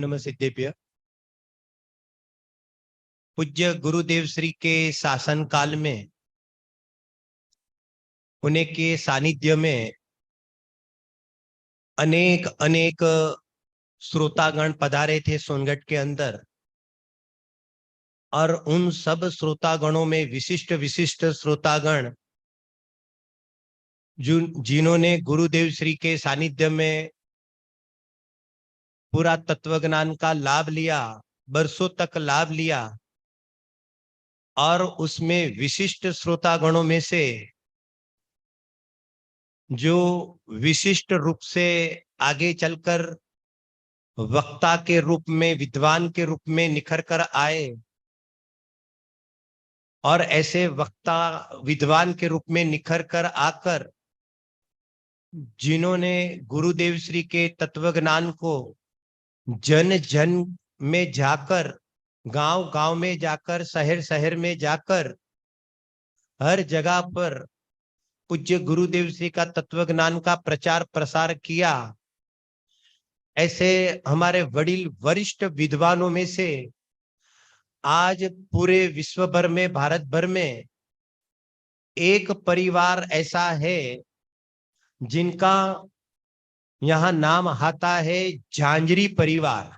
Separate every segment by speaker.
Speaker 1: नमस्तेभ्य। पूज्य गुरुदेव श्री के शासन काल में उन्हीं के सानिध्य में अनेक अनेक श्रोतागण पधारे थे सोनगढ़ के अंदर, और उन सब श्रोतागणों में विशिष्ट विशिष्ट श्रोतागण जिन्होंने गुरुदेव श्री के सानिध्य में पूरा तत्वज्ञान का लाभ लिया, बरसों तक लाभ लिया। और उसमें विशिष्ट श्रोतागणों में से जो विशिष्ट रूप से आगे चलकर वक्ता के रूप में, विद्वान के रूप में निखर कर आए, और ऐसे वक्ता विद्वान के रूप में निखर कर आकर जिन्होंने गुरुदेव श्री के तत्वज्ञान को जन जन में जाकर, गांव गांव में जाकर, शहर शहर में जाकर, हर जगह पर पूज्य गुरुदेव श्री का तत्वज्ञान का प्रचार प्रसार किया, ऐसे हमारे वडील वरिष्ठ विद्वानों में से आज पूरे विश्व भर में, भारत भर में एक परिवार ऐसा है जिनका यहां नाम आता है झांझरी परिवार।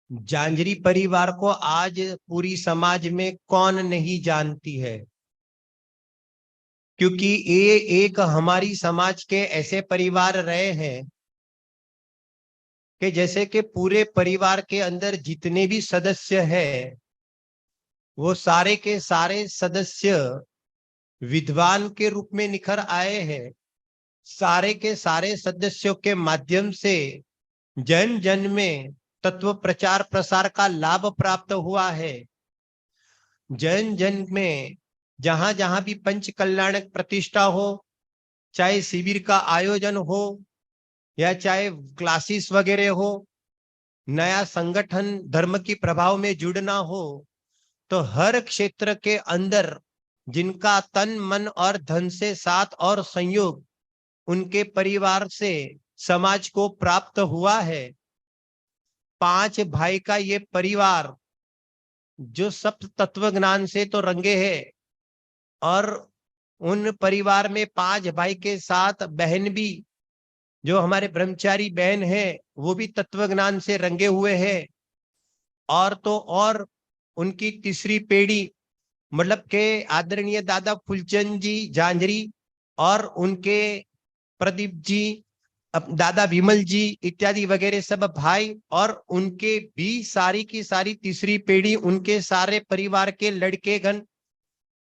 Speaker 1: झांझरी परिवार को आज पूरी समाज में कौन नहीं जानती है, क्योंकि ये एक हमारी समाज के ऐसे परिवार रहे हैं कि जैसे कि पूरे परिवार के अंदर जितने भी सदस्य हैं, वो सारे के सारे सदस्य विद्वान के रूप में निखर आए हैं। सारे के सारे सदस्यों के माध्यम से जन जन में तत्व प्रचार प्रसार का लाभ प्राप्त हुआ है। जन जन में जहां जहां भी पंच कल्याणक प्रतिष्ठा हो, चाहे शिविर का आयोजन हो या चाहे क्लासेस वगैरह हो, नया संगठन धर्म की प्रभाव में जुड़ना हो, तो हर क्षेत्र के अंदर जिनका तन मन और धन से साथ और संयोग उनके परिवार से समाज को प्राप्त हुआ है। 5 भाई का ये परिवार जो सब तत्व ज्ञान से तो रंगे हैं, और उन परिवार में 5 भाई के साथ बहन भी, जो हमारे ब्रह्मचारी बहन है, वो भी तत्व ज्ञान से रंगे हुए हैं। और तो और उनकी तीसरी पीढ़ी मतलब के आदरणीय दादा फुलचंद जी झांझरी और उनके प्रदीप जी, दादा विमल जी इत्यादि वगैरह सब भाई, और उनके भी सारी की सारी तीसरी पीढ़ी, उनके सारे परिवार के लड़के गण,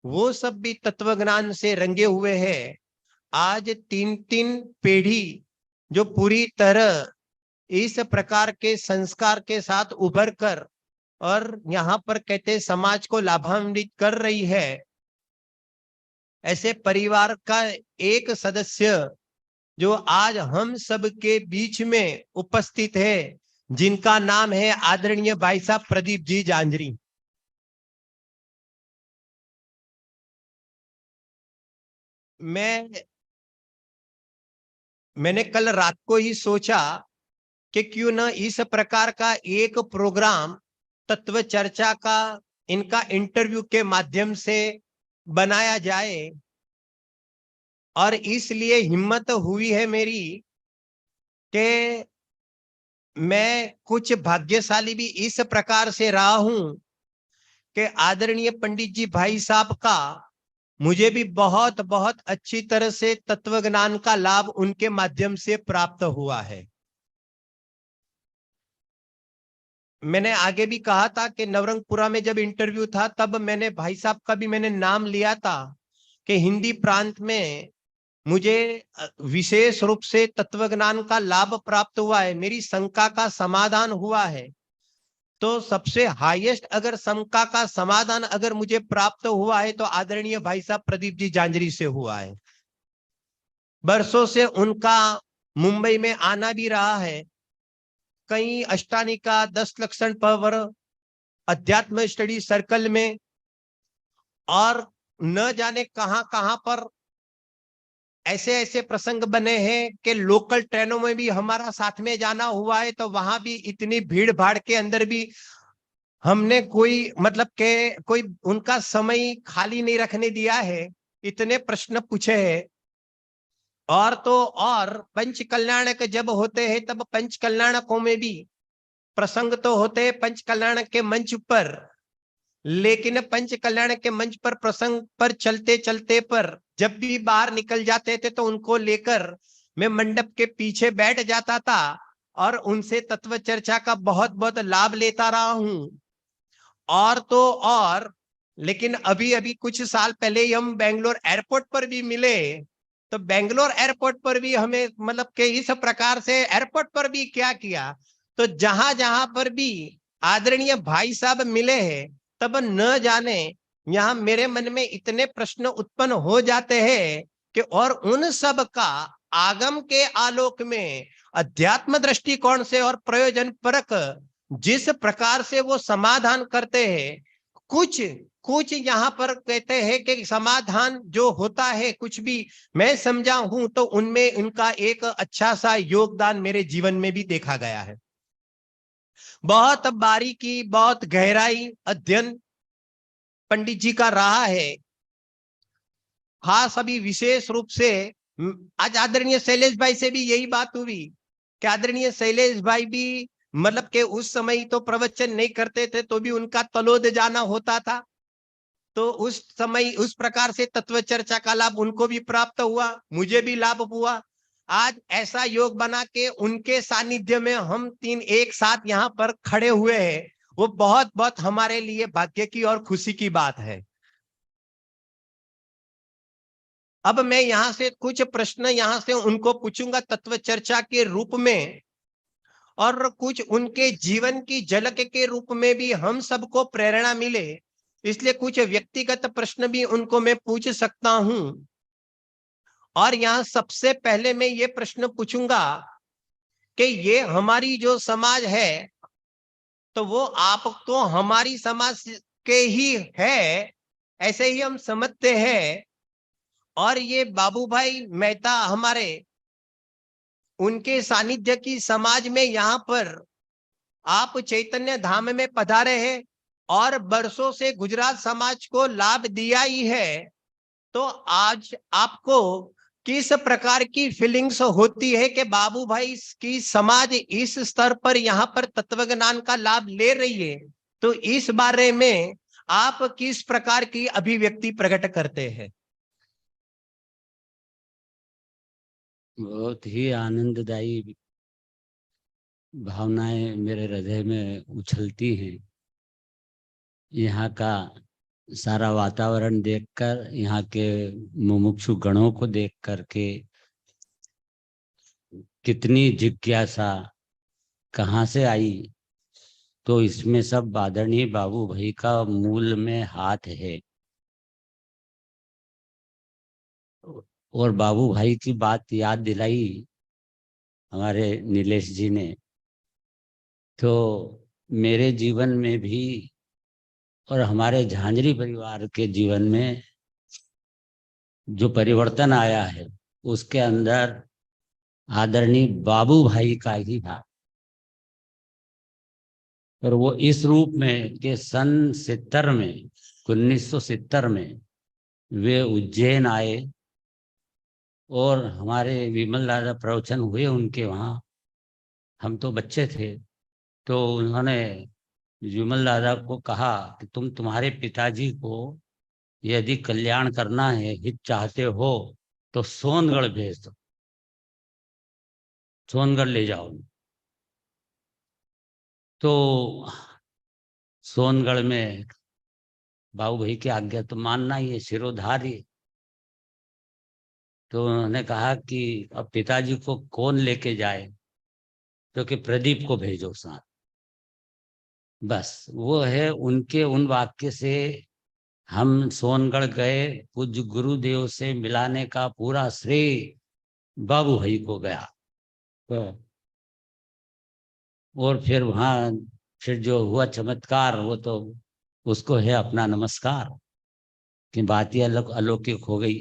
Speaker 1: वो सब भी तत्वज्ञान से रंगे हुए हैं। आज 3-3 पीढ़ी जो पूरी तरह इस प्रकार के संस्कार के साथ उभर कर और यहाँ पर कहते समाज को लाभान्वित कर रही है। ऐसे परिवार का एक सदस्य जो आज हम सब के बीच में उपस्थित है, जिनका नाम है आदरणीय भाई साहब प्रदीप जी झांझरी। मैंने कल रात को ही सोचा कि क्यों न इस प्रकार का एक प्रोग्राम तत्व चर्चा का इनका इंटरव्यू के माध्यम से बनाया जाए। और इसलिए हिम्मत हुई है मेरी कि मैं कुछ भाग्यशाली भी इस प्रकार से रहा हूं कि आदरणीय पंडित जी भाई साहब का मुझे भी बहुत बहुत अच्छी तरह से तत्वज्ञान का लाभ उनके माध्यम से प्राप्त हुआ है। मैंने आगे भी कहा था कि नवरंगपुरा में जब इंटरव्यू था तब मैंने भाई साहब का भी मैंने नाम लिया था कि हिंदी प्रांत में मुझे विशेष रूप से तत्वज्ञान का लाभ प्राप्त हुआ है, मेरी शंका का समाधान हुआ है। तो सबसे हाईएस्ट अगर शंका का समाधान अगर मुझे प्राप्त हुआ है तो आदरणीय भाई साहब प्रदीप जी झांझरी से हुआ है। बरसों से उनका मुंबई में आना भी रहा है। कई अष्टानिका 10 लक्षण पर अध्यात्म स्टडी सर्कल में और न जाने कहां कहां पर ऐसे ऐसे प्रसंग बने हैं कि लोकल ट्रेनों में भी हमारा साथ में जाना हुआ है, तो वहां भी इतनी भीड़ भाड़ के अंदर भी हमने कोई मतलब के कोई उनका समय खाली नहीं रखने दिया है, इतने प्रश्न पूछे हैं। और तो और पंच कल्याणक जब होते हैं तब पंच कल्याणकों में भी प्रसंग तो होते हैं पंच कल्याणक के मंच पर, लेकिन पंच कल्याण के मंच पर प्रसंग पर चलते चलते पर जब भी बाहर निकल जाते थे तो उनको लेकर मैं मंडप के पीछे बैठ जाता था और उनसे तत्व चर्चा का बहुत बहुत लाभ लेता रहा हूं। और तो और लेकिन अभी अभी कुछ साल पहले ही हम बेंगलोर एयरपोर्ट पर भी मिले, तो बेंगलोर एयरपोर्ट पर भी हमें मतलब कि इस प्रकार से एयरपोर्ट पर भी क्या किया, तो जहां जहां पर भी आदरणीय भाई साहब मिले हैं तब न जाने यहाँ मेरे मन में इतने प्रश्न उत्पन्न हो जाते हैं कि और उन सब का आगम के आलोक में अध्यात्म दृष्टिकोण से और प्रयोजन परक जिस प्रकार से वो समाधान करते हैं, कुछ कुछ यहाँ पर कहते हैं कि समाधान जो होता है कुछ भी मैं समझा हूं तो उनमें उनका एक अच्छा सा योगदान मेरे जीवन में भी देखा गया है। बहुत बारीकी बहुत गहराई अध्ययन पंडित जी का रहा है। खास अभी विशेष रूप से आज आदरणीय शैलेश भाई से भी यही बात हुई कि आदरणीय शैलेश भाई भी मतलब के उस समय तो प्रवचन नहीं करते थे तो भी उनका तलोद जाना होता था, तो उस समय उस प्रकार से तत्व चर्चा का लाभ उनको भी प्राप्त हुआ, मुझे भी लाभ हुआ। आज ऐसा योग बना के उनके सानिध्य में हम तीन एक साथ यहाँ पर खड़े हुए हैं, वो बहुत बहुत हमारे लिए भाग्य की और खुशी की बात है। अब मैं यहाँ से कुछ प्रश्न यहाँ से उनको पूछूंगा तत्व चर्चा के रूप में, और कुछ उनके जीवन की झलक के रूप में भी हम सबको प्रेरणा मिले, इसलिए कुछ व्यक्तिगत प्रश्न भी उनको मैं पूछ सकता हूं। और यहाँ सबसे पहले मैं ये प्रश्न पूछूंगा कि ये हमारी जो समाज है तो वो आप तो हमारी समाज के ही है ऐसे ही हम समझते हैं, और ये बाबू भाई मेहता हमारे उनके सानिध्य की समाज में यहाँ पर आप चैतन्य धाम में पधारे हैं और बरसों से गुजरात समाज को लाभ दिया ही है, तो आज आपको किस प्रकार की फीलिंग्स होती है कि बाबू भाई की समाज इस स्तर पर यहाँ पर तत्व ज्ञान का लाभ ले रही है, तो इस बारे में आप किस प्रकार की अभिव्यक्ति प्रकट करते हैं?
Speaker 2: बहुत ही आनंददायी भावनाएं मेरे हृदय में उछलती हैं। यहाँ का सारा वातावरण देखकर, यहाँ के मुमुक्षु गणों को देख करके कितनी जिज्ञासा कहाँ से आई, तो इसमें सब आदरणीय बाबू भाई का मूल में हाथ है। और बाबू भाई की बात याद दिलाई हमारे नीलेश जी ने, तो मेरे जीवन में भी और हमारे झांझरी परिवार के जीवन में जो परिवर्तन आया है उसके अंदर आदरणीय बाबू भाई का ही था। और वो इस रूप में कि सन 70 में 1970 में वे उज्जैन आए और हमारे विमल दादा प्रवचन हुए उनके वहाँ। हम तो बच्चे थे, तो उन्होंने विमल दादा को कहा कि तुम्हारे पिताजी को यदि कल्याण करना है, हित चाहते हो, तो सोनगढ़ भेज दो, सोनगढ़ ले जाओ। तो सोनगढ़ में बाबू भाई की आज्ञा तो मानना ही है, शिरोधार्य। तो उन्होंने कहा कि अब पिताजी को कौन लेके जाए, तो कि प्रदीप को भेजो साथ। बस वो है उनके उन वाक्य से हम सोनगढ़ गए। पूज्य गुरुदेव से मिलाने का पूरा श्रेय बाबू भाई को गया। तो और फिर वहाँ फिर जो हुआ चमत्कार, वो तो उसको है अपना नमस्कार, कि बात ही अलौकिक हो गई।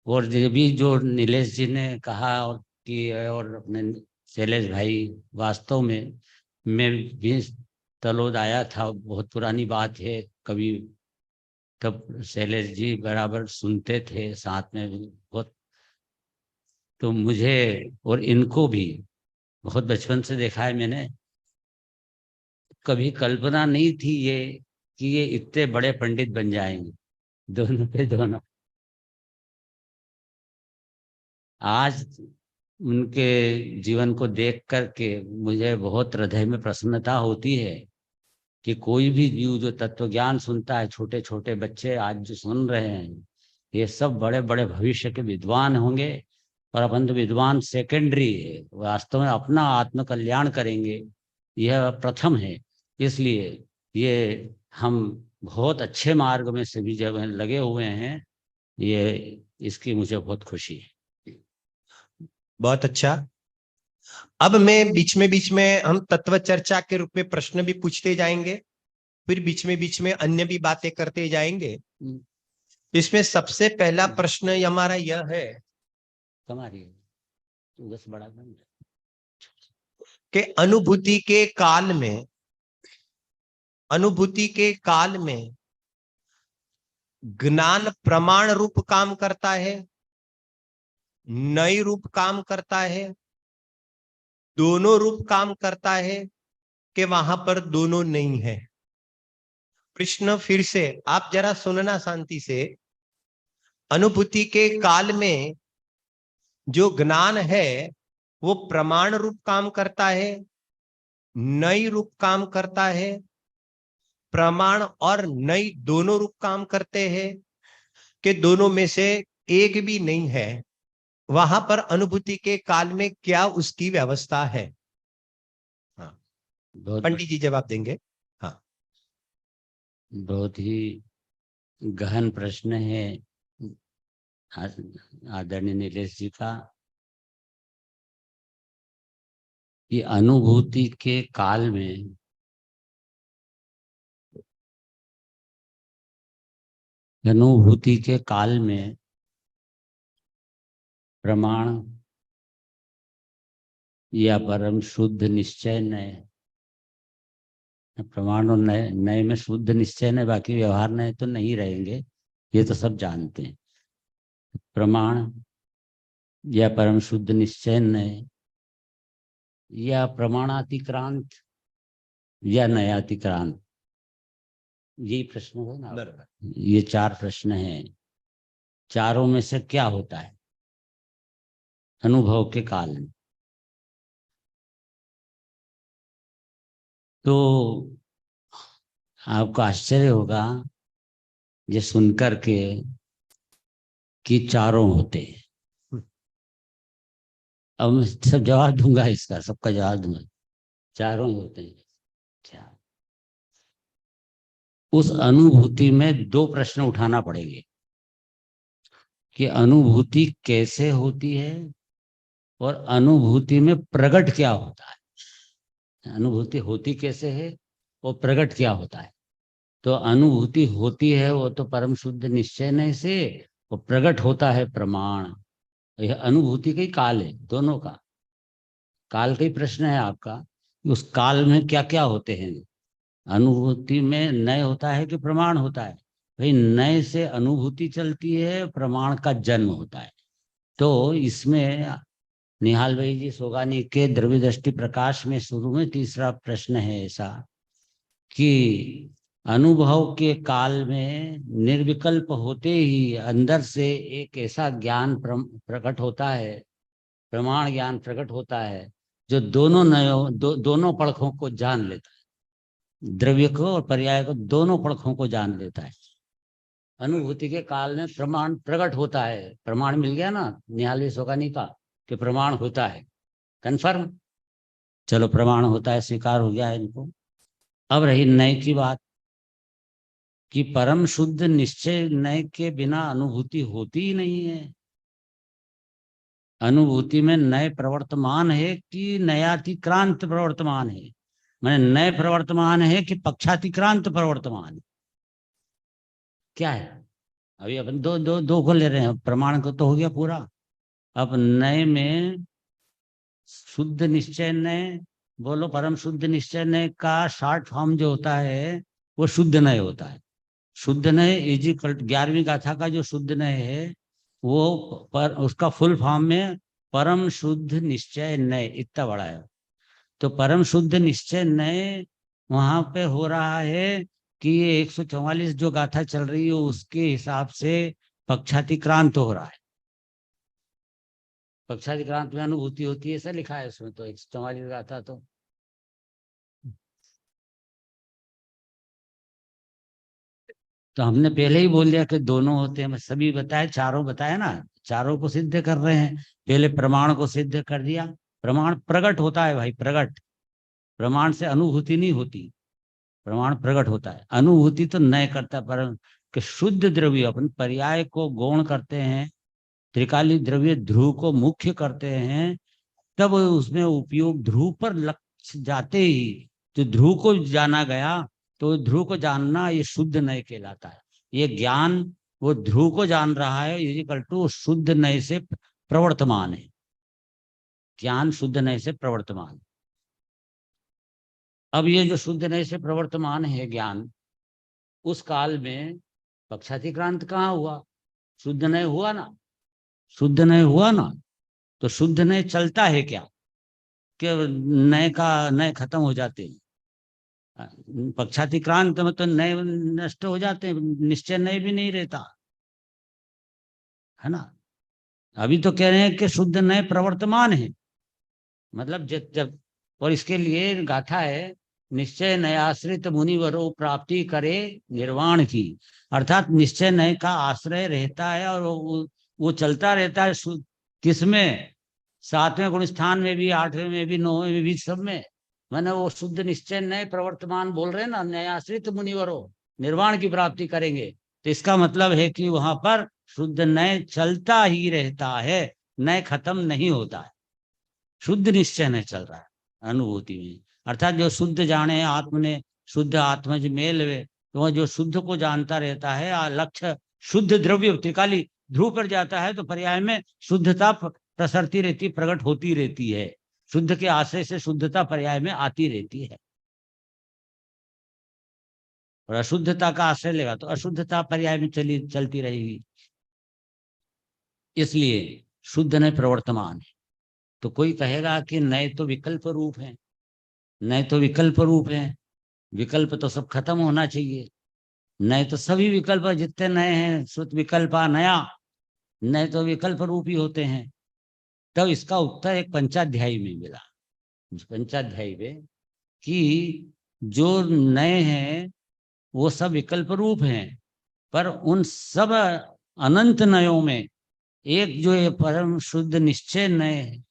Speaker 2: और ये भी जो नीलेश जी ने कहा और अपने शैलेश भाई, वास्तव में मैं भी तलोद आया था, बहुत पुरानी बात है। कभी तब शैलेश जी बराबर सुनते थे साथ में भी बहुत। तो मुझे और इनको भी बहुत बचपन से देखा है मैंने। कभी कल्पना नहीं थी ये कि ये इतने बड़े पंडित बन जाएंगे, दोनों के दोनों। आज उनके जीवन को देख करके मुझे बहुत हृदय में प्रसन्नता होती है कि कोई भी जीव जो तत्व ज्ञान सुनता है, छोटे छोटे बच्चे आज जो सुन रहे हैं, ये सब बड़े बड़े भविष्य के विद्वान होंगे। और अपन तो विद्वान सेकेंडरी है, वास्तव में अपना आत्म कल्याण करेंगे, यह प्रथम है। इसलिए ये हम बहुत अच्छे मार्ग में सभी जगह लगे हुए हैं, ये इसकी मुझे बहुत खुशी है।
Speaker 1: बहुत अच्छा। अब मैं बीच में हम तत्व चर्चा के रूप में प्रश्न भी पूछते जाएंगे, फिर बीच में अन्य भी बातें करते जाएंगे। इसमें सबसे पहला प्रश्न हमारा यह है
Speaker 2: तुम्हारी बस बड़ा बन
Speaker 1: कि अनुभूति के काल में ज्ञान प्रमाण रूप काम करता है, नई रूप काम करता है, दोनों रूप काम करता है, कि वहां पर दोनों नहीं है। प्रश्न फिर से आप जरा सुनना शांति से। अनुभूति के काल में जो ज्ञान है वो प्रमाण रूप काम करता है, नई रूप काम करता है, प्रमाण और नई दोनों रूप काम करते हैं, कि दोनों में से एक भी नहीं है। वहां पर अनुभूति के काल में क्या उसकी व्यवस्था है? हाँ, पंडित जी जवाब देंगे। हाँ,
Speaker 2: बहुत ही गहन प्रश्न है आदरणीय नीलेश जी का। कि अनुभूति के काल में प्रमाण या परम शुद्ध निश्चय नय, प्रमाण और नए नए में शुद्ध निश्चय नय, बाकी व्यवहार नए तो नहीं रहेंगे, ये तो सब जानते हैं। प्रमाण या परम शुद्ध निश्चय नय, या प्रमाणातिक्रांत या नयातिक्रांत, यही प्रश्न है ना। ये चार प्रश्न हैं। चारों में से क्या होता है अनुभव के काल में? तो आपको आश्चर्य होगा ये सुनकर के कि चारों होते हैं। अब मैं सब जवाब दूंगा, इसका सबका जवाब दूंगा। चारों होते हैं। क्या उस अनुभूति में दो प्रश्न उठाना पड़ेंगे कि अनुभूति कैसे होती है और अनुभूति में प्रकट क्या होता है। अनुभूति होती कैसे है और प्रकट क्या होता है? तो अनुभूति होती है वो तो परम शुद्ध निश्चय नहीं से, और प्रकट होता है प्रमाण। यह अनुभूति का ही काल है, दोनों का काल का ही प्रश्न है आपका। उस काल में क्या क्या होते हैं? अनुभूति में नय होता है कि प्रमाण होता है? भाई नय से अनुभूति चलती है, प्रमाण का जन्म होता है। तो इसमें निहाल भाई जी सोगानी के द्रव्य दृष्टि प्रकाश में शुरू में तीसरा प्रश्न है ऐसा कि अनुभव के काल में निर्विकल्प होते ही अंदर से एक ऐसा ज्ञान प्रकट होता है, प्रमाण ज्ञान प्रकट होता है, जो दोनों नयों दोनों पलकों को जान लेता है, द्रव्य को और पर्याय को दोनों पलकों को जान लेता है। अनुभूति के काल में प्रमाण प्रकट होता है। प्रमाण मिल गया ना निहाल सोगानी का कि प्रमाण होता है, कन्फर्म। चलो प्रमाण होता है, स्वीकार हो गया है इनको। अब रही नय की बात कि परम शुद्ध निश्चय नय के बिना अनुभूति होती ही नहीं है। अनुभूति में नए प्रवर्तमान है कि नयातिक्रांत प्रवर्तमान है? मैंने नए प्रवर्तमान है कि पक्षातिक्रांत प्रवर्तमान है? क्या है? अभी अपन दो दो दो को ले रहे हैं, प्रमाण को तो हो गया पूरा। अब नए में शुद्ध निश्चय नय, बोलो परम शुद्ध निश्चय नय का शॉर्ट फॉर्म जो होता है वो शुद्ध नय होता है। शुद्ध नय इज इक्वल, 11वीं गाथा का जो शुद्ध नय है वो पर उसका फुल फॉर्म में परम शुद्ध निश्चय नय, इतना बड़ा है। तो परम शुद्ध निश्चय नय वहां पे हो रहा है कि ये 144 जो गाथा चल रही है उसके हिसाब से पक्षातिक्रांत हो रहा है। पक्षातिक्रांत में अनुभूति होती है, ऐसा लिखा है उसमें तो 144 गाथा तो हमने पहले ही बोल दिया कि दोनों होते हैं, सभी बताए, चारों बताए ना, चारों को सिद्ध कर रहे हैं। पहले प्रमाण को सिद्ध कर दिया। प्रमाण प्रकट होता है भाई, प्रकट। प्रमाण से अनुभूति नहीं होती, प्रमाण प्रकट होता है, अनुभूति तो नय करता है। पर कि शुद्ध द्रव्य अपन पर्याय को गौण करते हैं, त्रिकाली द्रव्य ध्रुव को मुख्य करते हैं, तब उसमें उपयोग ध्रुव पर लक्ष्य जाते ही जो ध्रुव को जाना गया, तो ध्रुव को जानना ये शुद्ध नय कहलाता है। ये ज्ञान वो ध्रुव को जान रहा है, इक्वल टू शुद्ध नय से प्रवर्तमान है। ज्ञान शुद्ध नय से प्रवर्तमान। अब ये जो शुद्ध नय से प्रवर्तमान है ज्ञान, उस काल में पक्षातिक्रांत कहाँ हुआ? शुद्ध नय हुआ ना, शुद्ध नय हुआ ना। तो शुद्ध नय चलता है क्या कि नय का नय खत्म हो जाते हैं? पक्षातिक्रांत में तो नए नष्ट हो जाते हैं, निश्चय नए भी नहीं रहता है ना। अभी तो कह रहे हैं कि शुद्ध नए प्रवर्तमान है, मतलब जब जब, और इसके लिए गाथा है, निश्चय नयाश्रित मुनिवरो प्राप्ति करे निर्वाण की। अर्थात निश्चय नय का आश्रय रहता है और वो चलता रहता है। किसमें? 7वें गुण स्थान में भी, 8वें में भी, 9वें में भी, सब में। मैंने वो शुद्ध निश्चय नए प्रवर्तमान बोल रहे हैं ना, नयाश्रित मुनिवरो निर्वाण की प्राप्ति करेंगे। तो इसका मतलब है कि वहां पर शुद्ध नय चलता ही रहता है, नय खत्म नहीं होता है। शुद्ध निश्चय नहीं चल रहा है अनुभूति में। अर्थात जो शुद्ध जाने आत्म ने, शुद्ध आत्मा जो मेल वे, तो वह जो शुद्ध को जानता रहता है, लक्ष्य शुद्ध द्रव्य त्रिकाली ध्रुव पर जाता है, तो पर्याय में शुद्धता प्रसरती रहती, प्रकट होती रहती है। शुद्ध के आश्रय से शुद्धता पर्याय में आती रहती है, और अशुद्धता का आश्रय लेगा तो अशुद्धता पर्याय में चलती रहेगी। इसलिए शुद्ध नए प्रवर्तमान है। तो कोई कहेगा कि नए तो विकल्प रूप है, नए तो विकल्प रूप है, विकल्प तो सब खत्म होना चाहिए। नए तो सभी विकल्प जितने नए हैं, श्रुत विकल्पा नया, नए तो विकल्प रूप ही होते हैं। तब इसका उत्तर एक पंचाध्यायी में मिला, पंचाध्यायी में, कि जो नए हैं वो सब विकल्प रूप हैं, पर उन सब अनंत नयों में एक जो ये परम शुद्ध निश्चय नय है,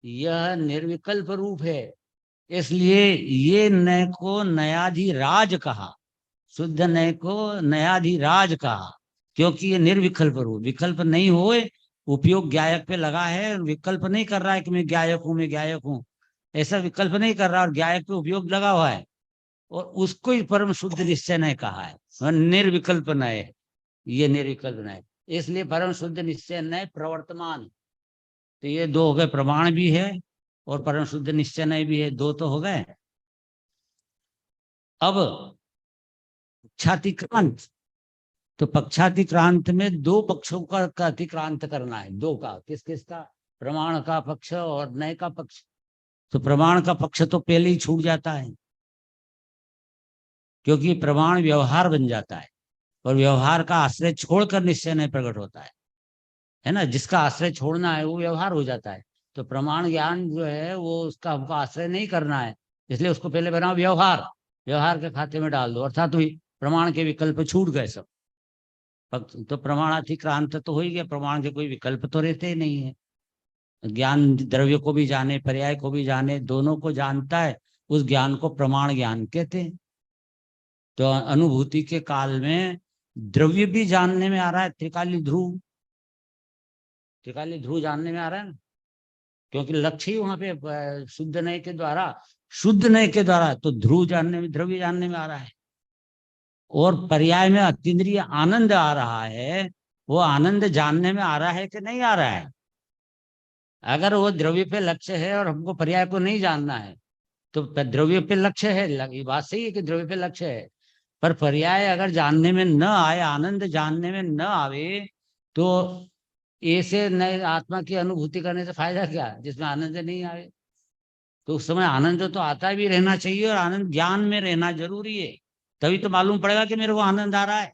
Speaker 2: यह निर्विकल्प रूप है। इसलिए ये नय को नयाधिराज कहा, शुद्ध नय को नयाधिराज कहा, क्योंकि ये निर्विकल्प रूप, विकल्प नहीं होए, उपयोग ज्ञायक पे लगा है, विकल्प नहीं कर रहा है कि मैं ज्ञायक हूं, मैं ज्ञायक हूं, ऐसा विकल्प नहीं कर रहा, और ज्ञायक पे उपयोग लगा हुआ है, और उसको ही परम शुद्ध निश्चय नय कहा है, निर्विकल्प नय, ये निर्विकल्प नय। इसलिए परम शुद्ध निश्चय नय प्रवर्तमान। तो ये दो हो गए, प्रमाण भी है और परम शुद्ध निश्चय नय भी है, दो तो हो गए। अब पक्षातिक्रांत, तो पक्षातिक्रांत में दो पक्षों का अतिक्रांत करना है, दो का, किस किस का? प्रमाण का पक्ष और नय का पक्ष। तो प्रमाण का पक्ष तो पहले ही छूट जाता है, क्योंकि प्रमाण व्यवहार बन जाता है, और व्यवहार का आश्रय छोड़कर निश्चय नय प्रकट होता है ना। जिसका आश्रय छोड़ना है वो व्यवहार हो जाता है। तो प्रमाण ज्ञान जो है वो उसका हमको आश्रय नहीं करना है, इसलिए उसको पहले बनाओ व्यवहार, व्यवहार के खाते में डाल दो, अर्थात हुई प्रमाण के विकल्प छूट गए सब। तो प्रमाणातिक्रांत तो हो ही गया, प्रमाण के कोई विकल्प तो रहते ही नहीं है। ज्ञान द्रव्य को भी जाने, पर्याय को भी जाने, दोनों को जानता है, उस ज्ञान को प्रमाण ज्ञान कहते हैं। तो अनुभूति के काल में द्रव्य भी जानने में आ रहा है, त्रिकाली ध्रुव, त्रिकाली ध्रुव जानने में आ रहा है ना, क्योंकि लक्ष्य ही वहां पे शुद्ध नय के द्वारा, शुद्ध नय के द्वारा, तो ध्रुव जानने में, द्रव्य जानने में आ रहा है। और पर्याय में अतीन्द्रिय आनंद आ रहा है, वो आनंद जानने में आ रहा है कि नहीं आ रहा है? अगर वो द्रव्य पे लक्ष्य है और हमको पर्याय को नहीं जानना है, तो द्रव्य पे लक्ष्य है, ये बात सही है कि द्रव्य पे लक्ष्य है, पर पर्याय अगर जानने में न आए, आनंद जानने में न आवे, तो ऐसे नए आत्मा की अनुभूति करने से फायदा क्या, जिसमें आनंद नहीं आए? तो उस समय आनंद तो आता भी रहना चाहिए, और आनंद ज्ञान में रहना जरूरी है, तभी तो मालूम पड़ेगा कि मेरे को आनंद आ रहा है।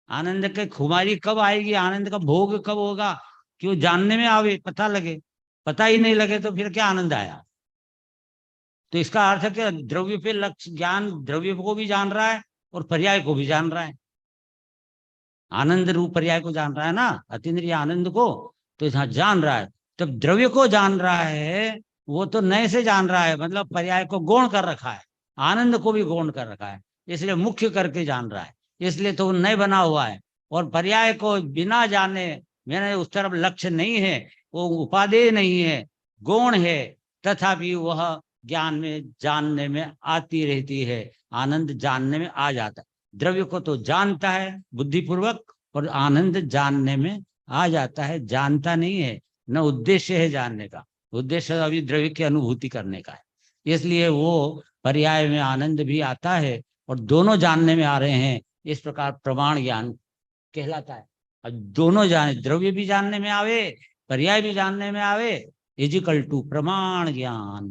Speaker 2: आनंद के खुमारी कब आएगी, आनंद का भोग कब होगा, कि वो जानने में आवे, पता लगे। पता ही नहीं लगे तो फिर क्या आनंद आया? तो इसका अर्थ है कि द्रव्य पे लक्ष्य, ज्ञान द्रव्य को भी जान रहा है और पर्याय को भी जान रहा है, आनंद रूप पर्याय को जान रहा है ना, अतीन्द्रिय आनंद को। तो यहाँ जान रहा है, तब द्रव्य को जान रहा है, वो तो नए से जान रहा है, मतलब पर्याय को गौण कर रखा है, आनंद को भी गौण कर रखा है, इसलिए मुख्य करके जान रहा है, इसलिए तो वो नए बना हुआ है। और पर्याय को बिना जाने, मैंने उस तरफ लक्ष्य नहीं है, वो उपादेय नहीं है, गौण है, तथापि वह ज्ञान में जानने में आती रहती है, आनंद जानने में आ जाता है। द्रव्य को तो जानता है बुद्धिपूर्वक, और आनंद जानने में आ जाता है, जानता नहीं है, न उद्देश्य है जानने का, उद्देश्य अभी द्रव्य की अनुभूति करने का है, इसलिए वो पर्याय में आनंद भी आता है और दोनों जानने में आ रहे हैं, इस प्रकार प्रमाण ज्ञान कहलाता है। और दोनों जाने, द्रव्य भी जानने में आवे, पर्याय भी जानने में आवे, इजिकल टू प्रमाण ज्ञान।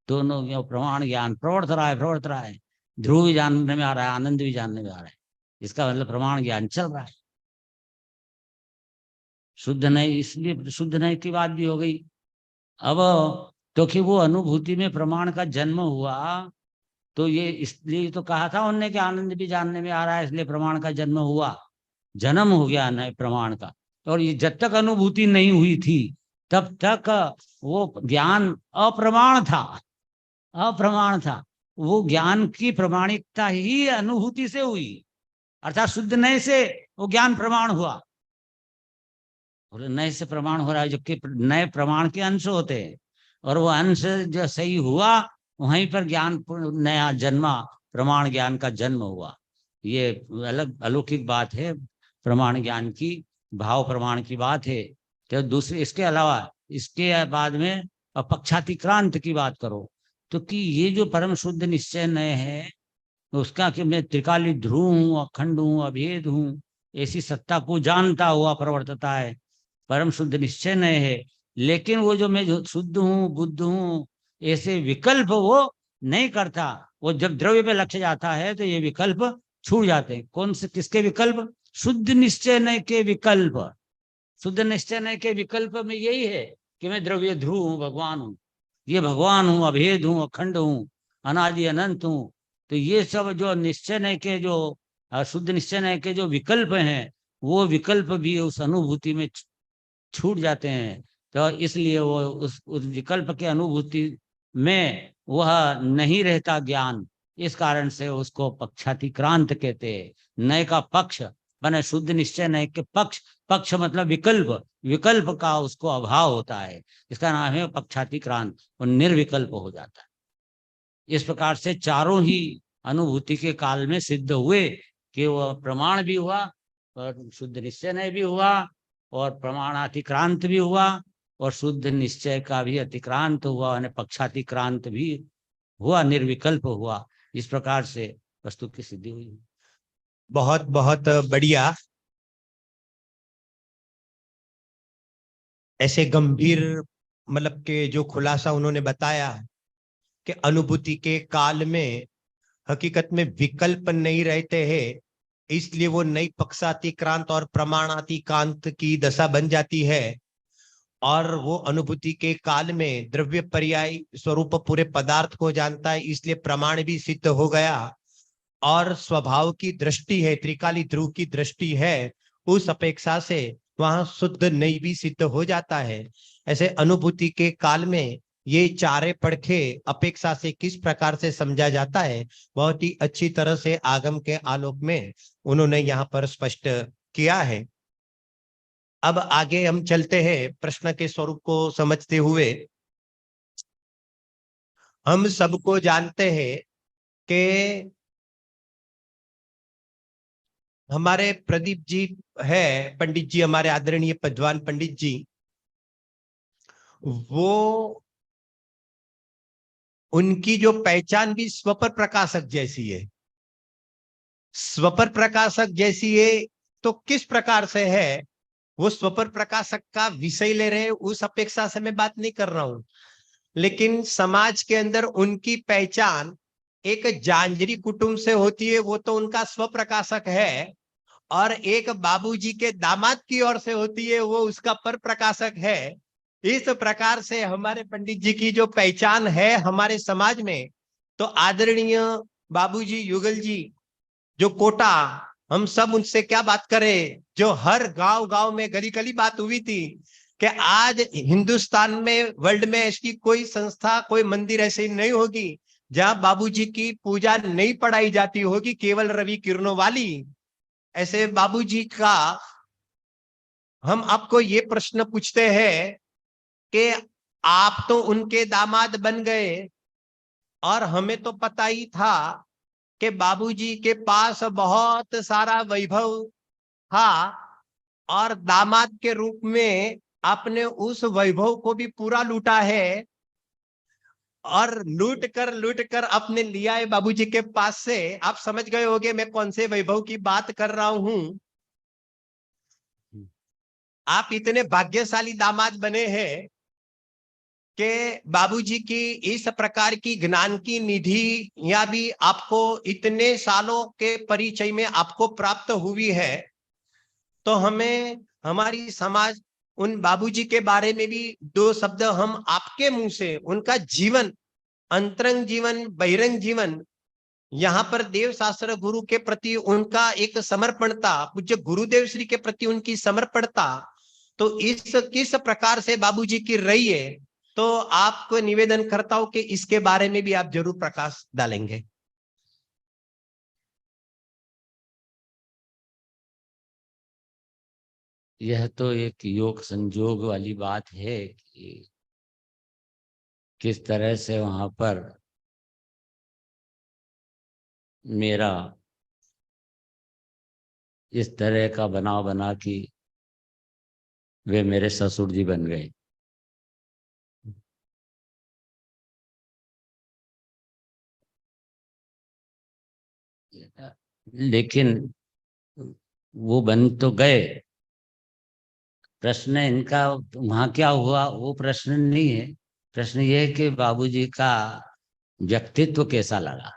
Speaker 2: दोनों प्रमाण ज्ञान प्रवर्त रहा है, ध्रुव भी जानने में आ रहा है, आनंद भी जानने में आ रहा है, इसका मतलब प्रमाण ज्ञान चल रहा है। शुद्ध नहीं, इसलिए शुद्ध नहीं की बात भी हो गई। अब क्योंकि वो अनुभूति में प्रमाण का जन्म हुआ, तो ये इसलिए तो कहा था उनने कि आनंद भी जानने में आ रहा है, इसलिए प्रमाण का जन्म हुआ, जन्म हो गया नए प्रमाण का। और ये जब तक अनुभूति नहीं हुई थी, तब तक वो ज्ञान अप्रमाण था, अप्रमाण था। वो ज्ञान की प्रमाणिकता ही अनुभूति से हुई, अर्थात शुद्ध नए से वो ज्ञान प्रमाण हुआ, और नए से प्रमाण हो रहा है, जबकि नए प्रमाण के अंश होते हैं, और वो अंश जो सही हुआ, वहीं पर ज्ञान नया जन्मा, प्रमाण ज्ञान का जन्म हुआ। ये अलग अलौकिक बात है प्रमाण ज्ञान की, भाव प्रमाण की बात है। तो दूसरे, इसके अलावा इसके बाद में पक्षातिक्रांत की बात करो, तो कि ये जो परम शुद्ध निश्चय नय है, उसका कि मैं त्रिकाली ध्रुव हूँ, अखंड हूँ, अभेद हूँ, ऐसी सत्ता को जानता हुआ प्रवर्तता है, परम शुद्ध निश्चय नहीं है। लेकिन वो जो मैं जो शुद्ध हूँ, बुद्ध हूँ, ऐसे विकल्प वो नहीं करता। वो जब द्रव्य पे लक्ष्य जाता है तो ये विकल्प छूट जाते हैं। कौन से, किसके विकल्प? शुद्ध निश्चय नहीं के विकल्प। शुद्ध निश्चय नहीं के विकल्प में यही है कि मैं द्रव्य ध्रुव हूँ, भगवान हूँ, ये भगवान हूँ, अभेद हूँ, अखंड हूँ, अनादि अनंत हूँ। तो ये सब जो निश्चय नहीं के, जो शुद्ध निश्चय नहीं के जो विकल्प हैं, वो विकल्प भी उस अनुभूति में छूट जाते हैं। तो इसलिए वो उस विकल्प के अनुभूति में वह नहीं रहता ज्ञान, इस कारण से उसको पक्षातिक्रांत कहते हैं। नए का पक्ष बने शुद्ध निश्चय, नए के पक्ष, पक्ष मतलब विकल्प, विकल्प का उसको अभाव होता है, इसका नाम है पक्षातिक्रांत, और निर्विकल्प हो जाता है। इस प्रकार से चारों ही अनुभूति के काल में सिद्ध हुए कि वह प्रमाण भी हुआ, और शुद्ध निश्चय नहीं भी हुआ, और प्रमाणातिक्रांत भी हुआ, और शुद्ध निश्चय का भी अतिक्रांत हुआ, यानी पक्षातिक्रांत भी हुआ, निर्विकल्प हुआ। इस प्रकार से वस्तु की सिद्धि हुई।
Speaker 1: बहुत बहुत बढ़िया। ऐसे गंभीर मतलब के जो खुलासा उन्होंने बताया कि अनुभूति के काल में हकीकत में विकल्प नहीं रहते हैं, इसलिए वो नई पक्षातिक्रांत और प्रमाणातिक्रांत की दशा बन जाती है, और वो अनुभूति के काल में द्रव्य पर्याय स्वरूप पूरे पदार्थ को जानता है, इसलिए प्रमाण भी सिद्ध हो गया, और स्वभाव की दृष्टि है, त्रिकाली ध्रुव की दृष्टि है, उस अपेक्षा से वहां शुद्ध नहीं भी सिद्ध हो जाता है। ऐसे अनुभूति के काल में ये चारे पड़खे अपेक्षा से किस प्रकार से समझा जाता है, बहुत ही अच्छी तरह से आगम के आलोक में उन्होंने यहाँ पर स्पष्ट किया है। अब आगे हम चलते हैं प्रश्न के स्वरूप को समझते हुए। हम सबको जानते हैं कि हमारे प्रदीप जी है, पंडित जी, हमारे आदरणीय पदवान पंडित जी, वो उनकी जो पहचान भी स्वपर प्रकाशक जैसी है। स्वपर प्रकाशक जैसी है तो किस प्रकार से है, वो स्वपर प्रकाशक का विषय ले रहे हैं, उस अपेक्षा से मैं बात नहीं कर रहा हूं। लेकिन समाज के अंदर उनकी पहचान एक जांजरी कुटुंब से होती है, वो तो उनका स्वप्रकाशक है। और एक बाबूजी के दामाद की ओर से होती है, वो उसका पर प्रकाशक है। इस प्रकार से हमारे पंडित जी की जो पहचान है हमारे समाज में, तो आदरणीय बाबूजी युगल जी, जो कोटा, हम सब उनसे क्या बात करें, जो हर गांव गांव में गली गली बात हुई थी कि आज हिंदुस्तान में, वर्ल्ड में ऐसी कोई संस्था, कोई मंदिर ऐसी नहीं होगी जहां बाबूजी की पूजा नहीं पढ़ाई जाती होगी, केवल रवि किरणों वाली। ऐसे बाबूजी का हम आपको ये प्रश्न पूछते हैं कि आप तो उनके दामाद बन गए, और हमें तो पता ही था कि बाबूजी के पास बहुत सारा वैभव था, और दामाद के रूप में आपने उस वैभव को भी पूरा लूटा है, और लूट कर आपने लिया है बाबूजी के पास से। आप समझ गए होंगे मैं कौन से वैभव की बात कर रहा हूं। आप इतने भाग्यशाली दामाद बने हैं कि बाबूजी की इस प्रकार की ज्ञान की निधि या भी आपको इतने सालों के परिचय में आपको प्राप्त हुई है। तो हमें, हमारी समाज, उन बाबूजी के बारे में भी दो शब्द हम आपके मुंह से, उनका जीवन, अंतरंग जीवन, बहिरंग जीवन, यहाँ पर देव शास्त्र गुरु के प्रति उनका एक समर्पणता, पूज्य गुरुदेव श्री के प्रति उनकी समर्पणता, तो इस किस प्रकार से बाबूजी की रही है, तो आपको निवेदन करता हूं कि इसके बारे में भी आप जरूर प्रकाश डालेंगे।
Speaker 2: यह तो एक योग संजोग वाली बात है कि किस तरह से वहां पर मेरा इस तरह का बनाव बना कि वे मेरे ससुर जी बन गए। लेकिन वो बन तो गए। प्रश्न इनका वहां क्या हुआ वो प्रश्न नहीं है। प्रश्न ये है कि बाबूजी का व्यक्तित्व कैसा लगा।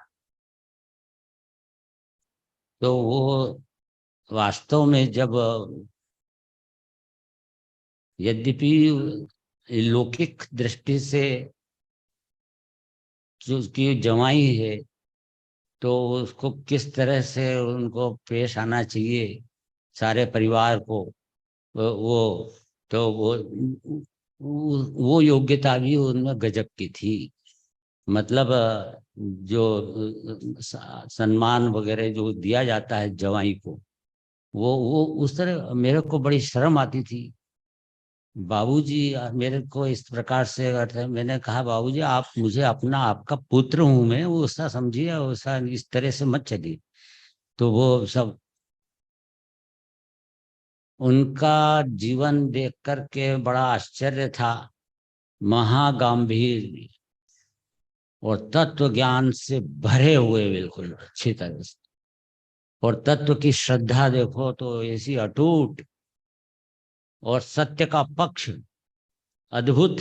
Speaker 2: तो वो वास्तव में जब, यद्यपि लौकिक दृष्टि से जो उसकी जवाई है, तो उसको किस तरह से उनको पेश आना चाहिए सारे परिवार को, वो तो वो योग्यता भी उनमें गजब की थी। मतलब जो सम्मान वगैरह जो दिया जाता है जवाई को, वो उस तरह मेरे को बड़ी शर्म आती थी। बाबूजी मेरे को इस प्रकार से करते, मैंने कहा बाबूजी आप मुझे अपना, आपका पुत्र हूं मैं, वो ऐसा समझिए, वैसा इस तरह से मत चलिए। तो वो सब उनका जीवन देख कर के बड़ा आश्चर्य था। महागंभीर और तत्व ज्ञान से भरे हुए बिल्कुल अच्छी तरह से, और तत्व की श्रद्धा देखो तो ऐसी अटूट, और सत्य का पक्ष अद्भुत।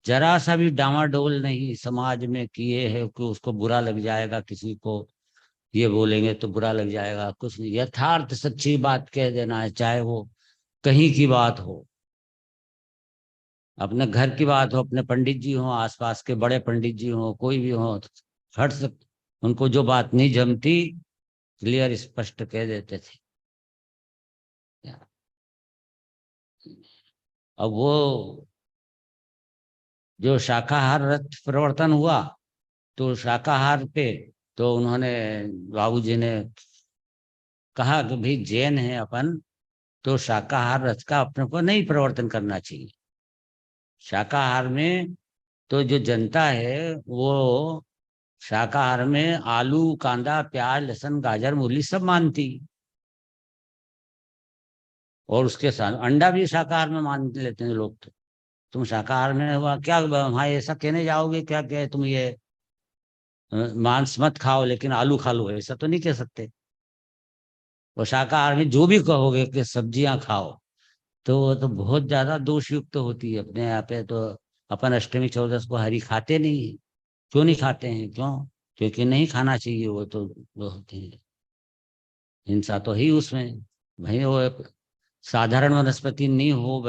Speaker 2: जरा सा भी डामाडोल नहीं समाज में किए है कि उसको बुरा लग जाएगा, किसी को ये बोलेंगे तो बुरा लग जाएगा, कुछ नहीं, यथार्थ सच्ची बात कह देना है, चाहे वो कहीं की बात हो, अपने घर की बात हो, अपने पंडित जी हो, आसपास के बड़े पंडित जी हो, कोई भी हो, हट से उनको जो बात नहीं जमती क्लियर स्पष्ट कह देते थे। अब वो जो शाकाहार रथ प्रवर्तन हुआ, तो शाकाहार पे तो उन्होंने, बाबूजी ने कहा कि भाई जैन है अपन, तो शाकाहार रथ का अपने को नहीं प्रवर्तन करना चाहिए। शाकाहार में तो जो जनता है वो शाकाहार में आलू, कांदा, प्याज, लहसुन, गाजर, मूली सब मानती। और उसके साथ अंडा भी शाकाहार में मान लेते हैं लोग। तो तुम शाकाहार में हुआ क्या, वहां ऐसा कहने जाओगे क्या क्या तुम ये मांस मत खाओ लेकिन आलू खा लो, ऐसा तो नहीं कह सकते। और शाकाहार में जो भी कहोगे कि सब्जियां खाओ, तो वो तो बहुत ज्यादा दोषयुक्त होती है। अपने यहाँ पे तो अपन अष्टमी चौदस को हरी खाते नहीं है। क्यों नहीं खाते हैं? क्यों? क्योंकि नहीं खाना चाहिए। वो होते हैं, हिंसा तो ही उसमें। भाई वो एक साधारण वनस्पति नहीं हो,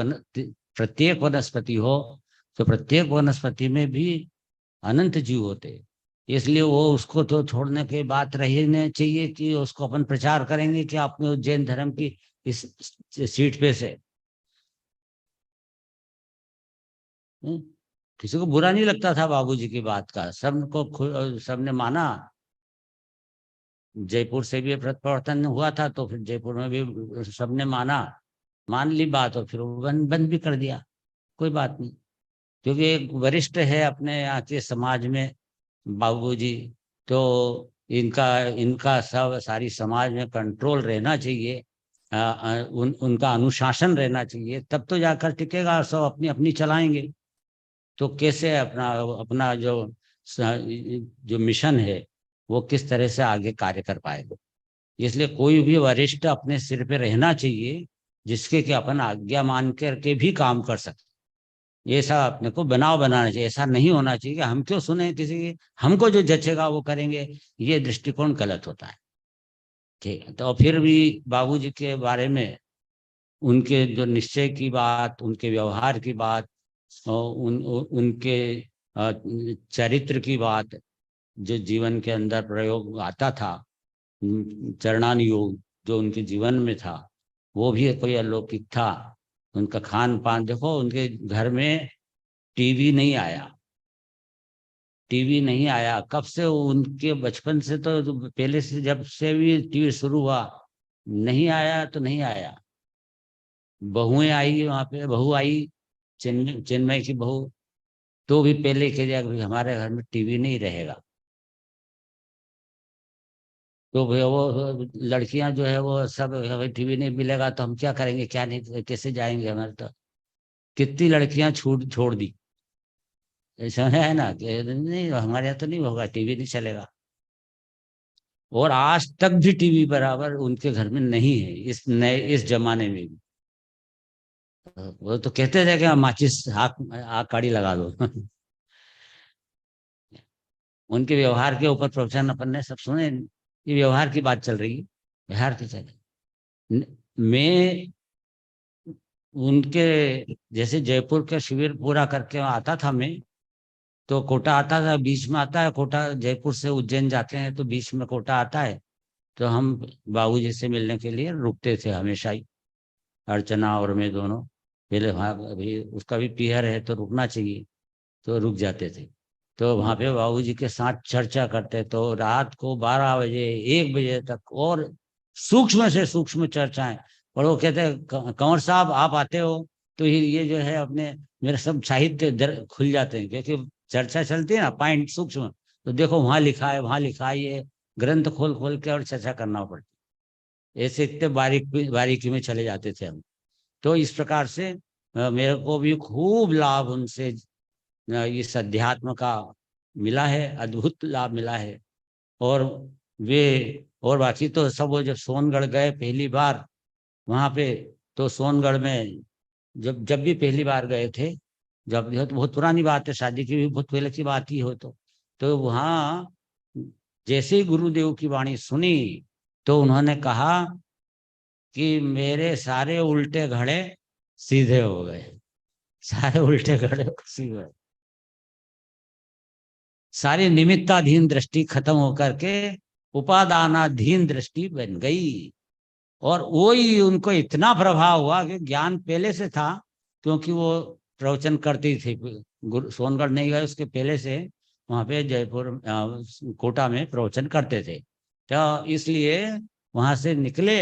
Speaker 2: प्रत्येक वनस्पति हो, तो प्रत्येक वनस्पति में भी अनंत जीव होते हैं। इसलिए वो उसको तो छोड़ने की बात रही नहीं चाहिए कि उसको अपन प्रचार करेंगे कि आपने उज्जैन धर्म की इस सीट पे से। हम्म, किसी को बुरा नहीं लगता था बाबूजी की बात का, सबने माना। जयपुर से भी प्रवर्तन हुआ था तो फिर जयपुर में भी सबने माना, मान ली बात, और फिर वो बंद भी कर दिया। कोई बात नहीं, क्योंकि एक वरिष्ठ है अपने यहाँ के समाज में बाबूजी। तो इनका इनका सब सारी समाज में कंट्रोल रहना चाहिए, उनका अनुशासन रहना चाहिए, तब तो जाकर टिकेगा। सब अपनी अपनी चलाएंगे तो कैसे अपना अपना जो मिशन है वो किस तरह से आगे कार्य कर पाएगा। इसलिए कोई भी वरिष्ठ अपने सिर पे रहना चाहिए, जिसके कि अपन आज्ञा मान करके भी काम कर सकते। ऐसा अपने को बनाव बनाना चाहिए। ऐसा नहीं होना चाहिए कि हम क्यों सुने किसी की, हमको जो जचेगा वो करेंगे। ये दृष्टिकोण गलत होता है। ठीक है, तो फिर भी बाबूजी के बारे में उनके जो निश्चय की बात, उनके व्यवहार की बात, और उनके चरित्र की बात, जो जीवन के अंदर प्रयोग आता था, चरणान योग जो उनके जीवन में था, वो भी कोई अलौकिक था। उनका खान पान देखो, उनके घर में टीवी नहीं आया। टीवी नहीं आया कब से? उनके बचपन से, तो पहले से जब से भी टीवी शुरू हुआ, नहीं आया तो नहीं आया। बहुएं आई, वहां पे बहू आई, चेन्नई की बहू, तो भी पहले कह दिया कि हमारे घर में टीवी नहीं रहेगा। तो भैया वो लड़कियां जो है वो सब, टीवी नहीं मिलेगा तो हम क्या करेंगे, क्या नहीं, कैसे जाएंगे हमारे? तो कितनी लड़कियां छूट छोड़ दी। ऐसा है ना कि नहीं हमारे यहाँ तो नहीं होगा, टीवी नहीं चलेगा। और आज तक भी टीवी बराबर उनके घर में नहीं है, इस नए इस जमाने में भी। वो तो कहते थे कि माचिस आग आग काढ़ी लगा दो। उनके व्यवहार के ऊपर प्रवचन अपन ने सब सुने। ये व्यवहार की बात चल रही है, व्यवहार की चल रही। मैं उनके जैसे जयपुर के शिविर पूरा करके आता था मैं, तो कोटा आता था, बीच में आता है कोटा। जयपुर से उज्जैन जाते हैं तो बीच में कोटा आता है। तो हम बाबूजी से मिलने के लिए रुकते थे हमेशा ही, अर्चना और मैं दोनों। पहले वहाँ अभी उसका भी पीहर है तो रुकना चाहिए, तो रुक जाते थे। तो वहाँ पे बाबूजी के साथ चर्चा करते, तो रात को 12 बजे 1 बजे तक, और सूक्ष्म से सूक्ष्म चर्चाएं। और वो कहते कंवर साहब आप आते हो तो ये जो है अपने मेरे सब साहित्य खुल जाते हैं, क्योंकि चर्चा चलती है ना पॉइंट सूक्ष्म। तो देखो वहां लिखा है, वहां लिखा है, ये ग्रंथ खोल खोल के और चर्चा करना पड़ती। ऐसे इतने बारीकी में चले जाते थे हम। तो इस प्रकार से मेरे को भी खूब लाभ उनसे इस अध्यात्म का मिला है, अद्भुत लाभ मिला है। और वे, और बाकी तो सब, वो जब सोनगढ़ गए पहली बार वहां पे, तो सोनगढ़ में जब जब भी पहली बार गए थे, जब यह तो बहुत पुरानी बात है, शादी की भी बहुत पहले की बात ही हो, तो वहां जैसे ही गुरुदेव की वाणी सुनी, तो उन्होंने कहा कि मेरे सारे उल्टे घड़े सीधे हो गए। सारे उल्टे घड़े सीधे, सारी निमित्ताधीन दृष्टि खत्म होकर के उपादानाधीन दृष्टि बन गई। और वही उनको इतना प्रभाव हुआ कि ज्ञान पहले से था, क्योंकि वो प्रवचन करती थी। सोनगढ़ नहीं गए उसके पहले से वहां पे जयपुर कोटा में प्रवचन करते थे। तो इसलिए वहां से निकले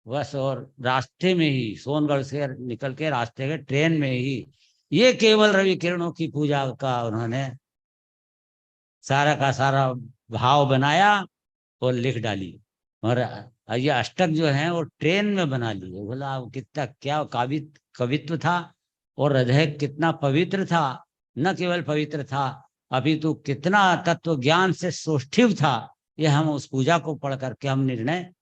Speaker 2: बस, और रास्ते में ही सोनगढ़ से निकल के रास्ते के ट्रेन में ही ये केवल रवि किरणों की पूजा का उन्होंने सारा का सारा भाव बनाया और लिख डाली। और और ये अष्टक जो है वो ट्रेन में बना लिए। बोला अब कितना क्या कवित्व था, और हृदय कितना पवित्र था। न केवल पवित्र था, अपितु कितना तत्व ज्ञान से सौष्ठव था, ये हम उस पूजा को पढ़ करके हम निर्णय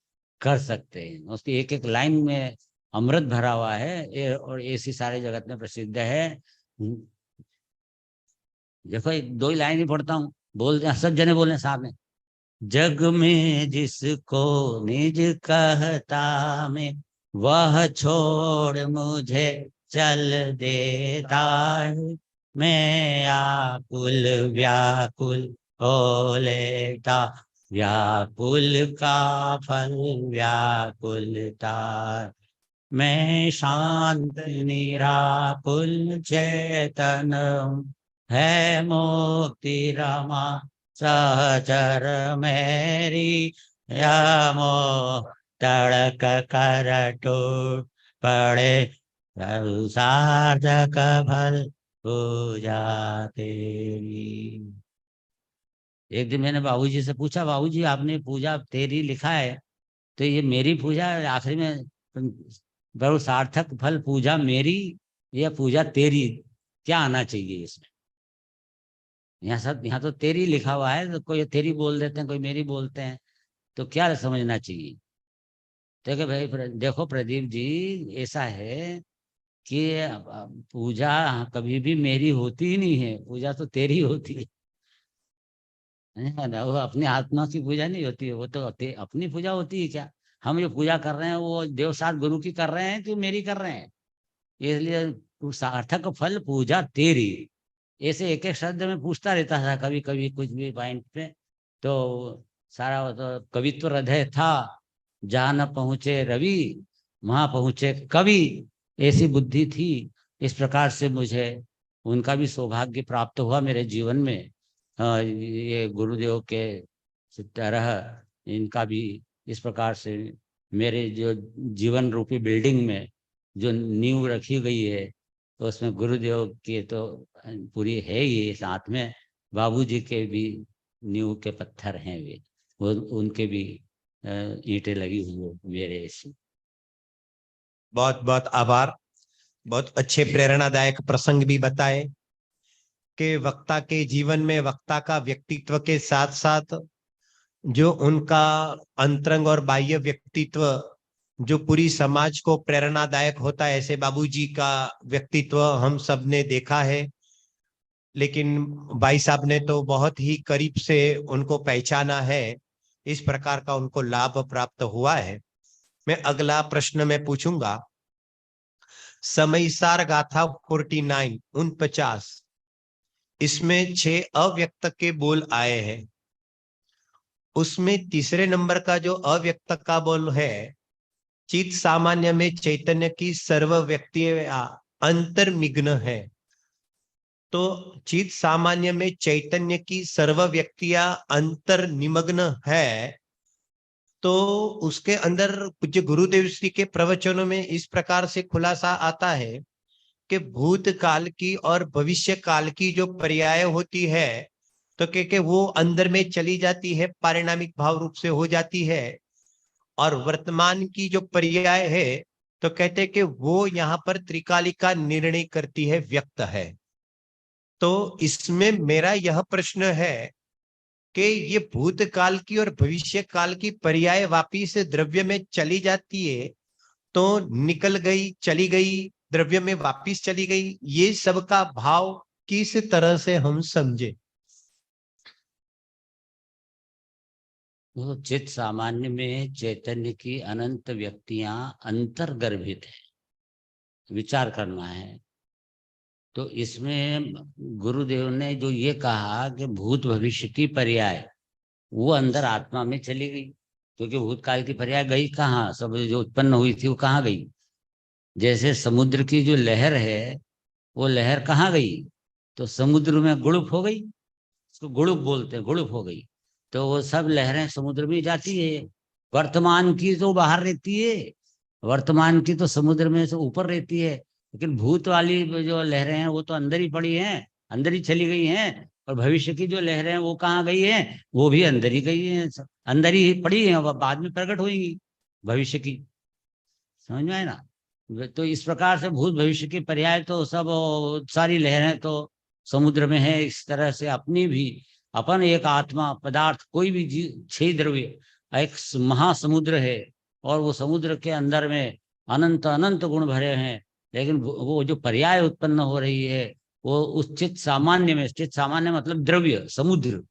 Speaker 2: कर सकते हैं। उसकी एक एक लाइन में अमृत भरा हुआ है, और ऐसी सारे जगत में प्रसिद्ध है। देखो एक दो ही लाइन ही पढ़ता हूँ, बोल सब जने बोले सामने। जग में जिसको निज कहता मैं, वह छोड़ मुझे चल देता है। मैं आकुल व्याकुल हो लेता, व्याकुल का फल व्याकुलता। मैं शांत निराकुल चेतन हूँ, है मुक्ति रमा सहचर मेरी। यमो तड़क कर टूट पड़े, सार्थक फल पूजा तेरी। एक दिन मैंने बाबूजी से पूछा, बाबूजी आपने पूजा तेरी लिखा है, तो ये मेरी पूजा आखिरी में बहुत सार्थक फल पूजा मेरी या पूजा तेरी, क्या आना चाहिए इसमें? यहाँ तो तेरी लिखा हुआ है, तो कोई तेरी बोल देते हैं, कोई मेरी बोलते हैं, तो क्या समझना चाहिए? देखो भाई, देखो प्रदीप जी, ऐसा है कि पूजा कभी भी मेरी होती ही नहीं है, पूजा तो तेरी होती है ना। वो अपनी आत्मा की पूजा नहीं होती है, वो तो अपनी पूजा होती है। क्या हम जो पूजा कर रहे हैं वो देवसात गुरु की कर रहे हैं कि मेरी कर रहे हैं? इसलिए सार्थक फल पूजा तेरी, ऐसे एक एक शब्द में पूछता रहता था कभी कभी कुछ भी पॉइंट पे। तो सारा तो कवित्व हृदय था, जहाँ न पहुंचे रवि वहां पहुंचे कवि, ऐसी बुद्धि थी। इस प्रकार से मुझे उनका भी सौभाग्य प्राप्त हुआ मेरे जीवन में। ये गुरुदेव के तरह इनका भी इस प्रकार से मेरे जो जीवन रूपी बिल्डिंग में जो नींव रखी गई है, तो उसमें गुरुदेव की तो पूरी है ही, साथ में बाबूजी के भी नींव के पत्थर हैं वे, वो उनके भी ईंटें लगी हुई है मेरे ऐसी।
Speaker 1: बहुत बहुत आभार। बहुत अच्छे प्रेरणादायक प्रसंग भी बताए कि वक्ता के जीवन में वक्ता का व्यक्तित्व के साथ साथ जो उनका अंतरंग और बाह्य व्यक्तित्व जो पूरी समाज को प्रेरणादायक होता है, ऐसे बाबूजी का व्यक्तित्व हम सब ने देखा है। लेकिन भाई साहब ने तो बहुत ही करीब से उनको पहचाना है, इस प्रकार का उनको लाभ प्राप्त हुआ है। मैं अगला प्रश्न में पूछूंगा, समयसार गाथा 49 इसमें 6 अव्यक्त के बोल आए हैं। उसमें तीसरे नंबर का जो अव्यक्त का बोल है, चित सामान्य में चैतन्य की सर्व व्यक्ति अंतर्निग्न है। तो चित सामान्य में चैतन्य की सर्व व्यक्तियां अंतर्निमग्न है, तो उसके अंदर पूज्य गुरुदेव श्री के प्रवचनों में इस प्रकार से खुलासा आता है कि भूतकाल की और भविष्य काल की जो पर्याय होती है, तो के वो अंदर में चली जाती है, पारिणामिक भाव रूप से हो जाती है। और वर्तमान की जो पर्याय है, तो कहते हैं कि वो यहाँ पर त्रिकालिका निर्णय करती है, व्यक्त है। तो इसमें मेरा यह प्रश्न है कि ये भूतकाल की और भविष्य काल की पर्याय वापिस द्रव्य में चली जाती है, तो निकल गई, चली गई, द्रव्य में वापिस चली गई, ये सब का भाव किस तरह से हम समझे?
Speaker 2: वो चित सामान्य में चैतन्य की अनंत व्यक्तियां अंतर्गर्भित है, विचार करना है। तो इसमें गुरुदेव ने जो ये कहा कि भूत भविष्य की पर्याय वो अंदर आत्मा में चली गई, क्योंकि भूतकाल की पर्याय गई कहाँ, सब जो उत्पन्न हुई थी वो कहाँ गई? जैसे समुद्र की जो लहर है, वो लहर कहाँ गई? तो समुद्र में गुड़ुप हो गई, उसको गुड़ुप बोलते हैं, गुड़ुप हो गई। तो वो सब लहरें समुद्र में जाती है। वर्तमान की तो बाहर रहती है, वर्तमान की तो समुद्र में से ऊपर रहती है, लेकिन भूत वाली जो लहरें हैं वो तो अंदर ही पड़ी हैं, अंदर ही चली गई हैं। और भविष्य की जो लहरें हैं वो कहाँ गई हैं? वो भी अंदर ही गई हैं, अंदर ही पड़ी हैं, वो बाद में प्रकट होंगी। भविष्य की, समझ में आए ना। तो इस प्रकार से भूत भविष्य की पर्याय तो सब सारी लहरें तो समुद्र में है। इस तरह से अपनी भी अपन एक आत्मा पदार्थ कोई भी छह द्रव्य एक महासमुद्र है, और वो समुद्र के अंदर में अनंत अनंत गुण भरे हैं। लेकिन वो जो पर्याय उत्पन्न हो रही है वो उस चित्त सामान्य में, चित्त सामान्य मतलब द्रव्य समुद्र,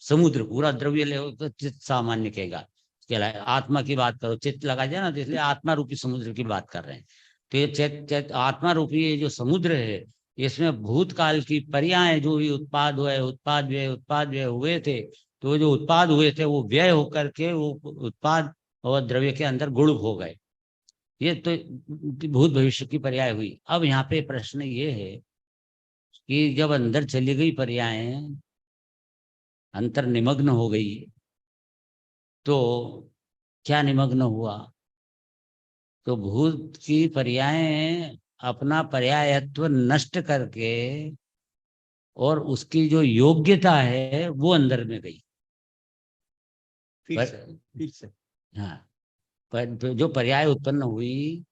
Speaker 2: समुद्र पूरा द्रव्य ले तो चित्त सामान्य कहेगा। आत्मा की बात करो, चित्त लगा जाए ना, तो इसलिए आत्मा रूपी समुद्र की बात कर रहे हैं। तो ये चित्त आत्मा रूपी ये जो समुद्र है, इसमें भूतकाल की पर्याय जो भी उत्पाद हुए, उत्पाद व्यय हुए थे, तो जो उत्पाद हुए थे वो व्यय होकर के वो उत्पाद और द्रव्य के अंदर गुण हो गए। ये तो भूत भविष्य की पर्याय हुई। अब यहाँ पे प्रश्न ये है कि जब अंदर चली गई पर्याय, अंतर निमग्न हो गई, तो क्या निमग्न हुआ? तो भूत की पर्याय अपना पर्यायत्व नष्ट करके और उसकी जो योग्यता है वो अंदर में गई।
Speaker 1: फिर से
Speaker 2: हाँ, पर जो पर्याय उत्पन्न हुई,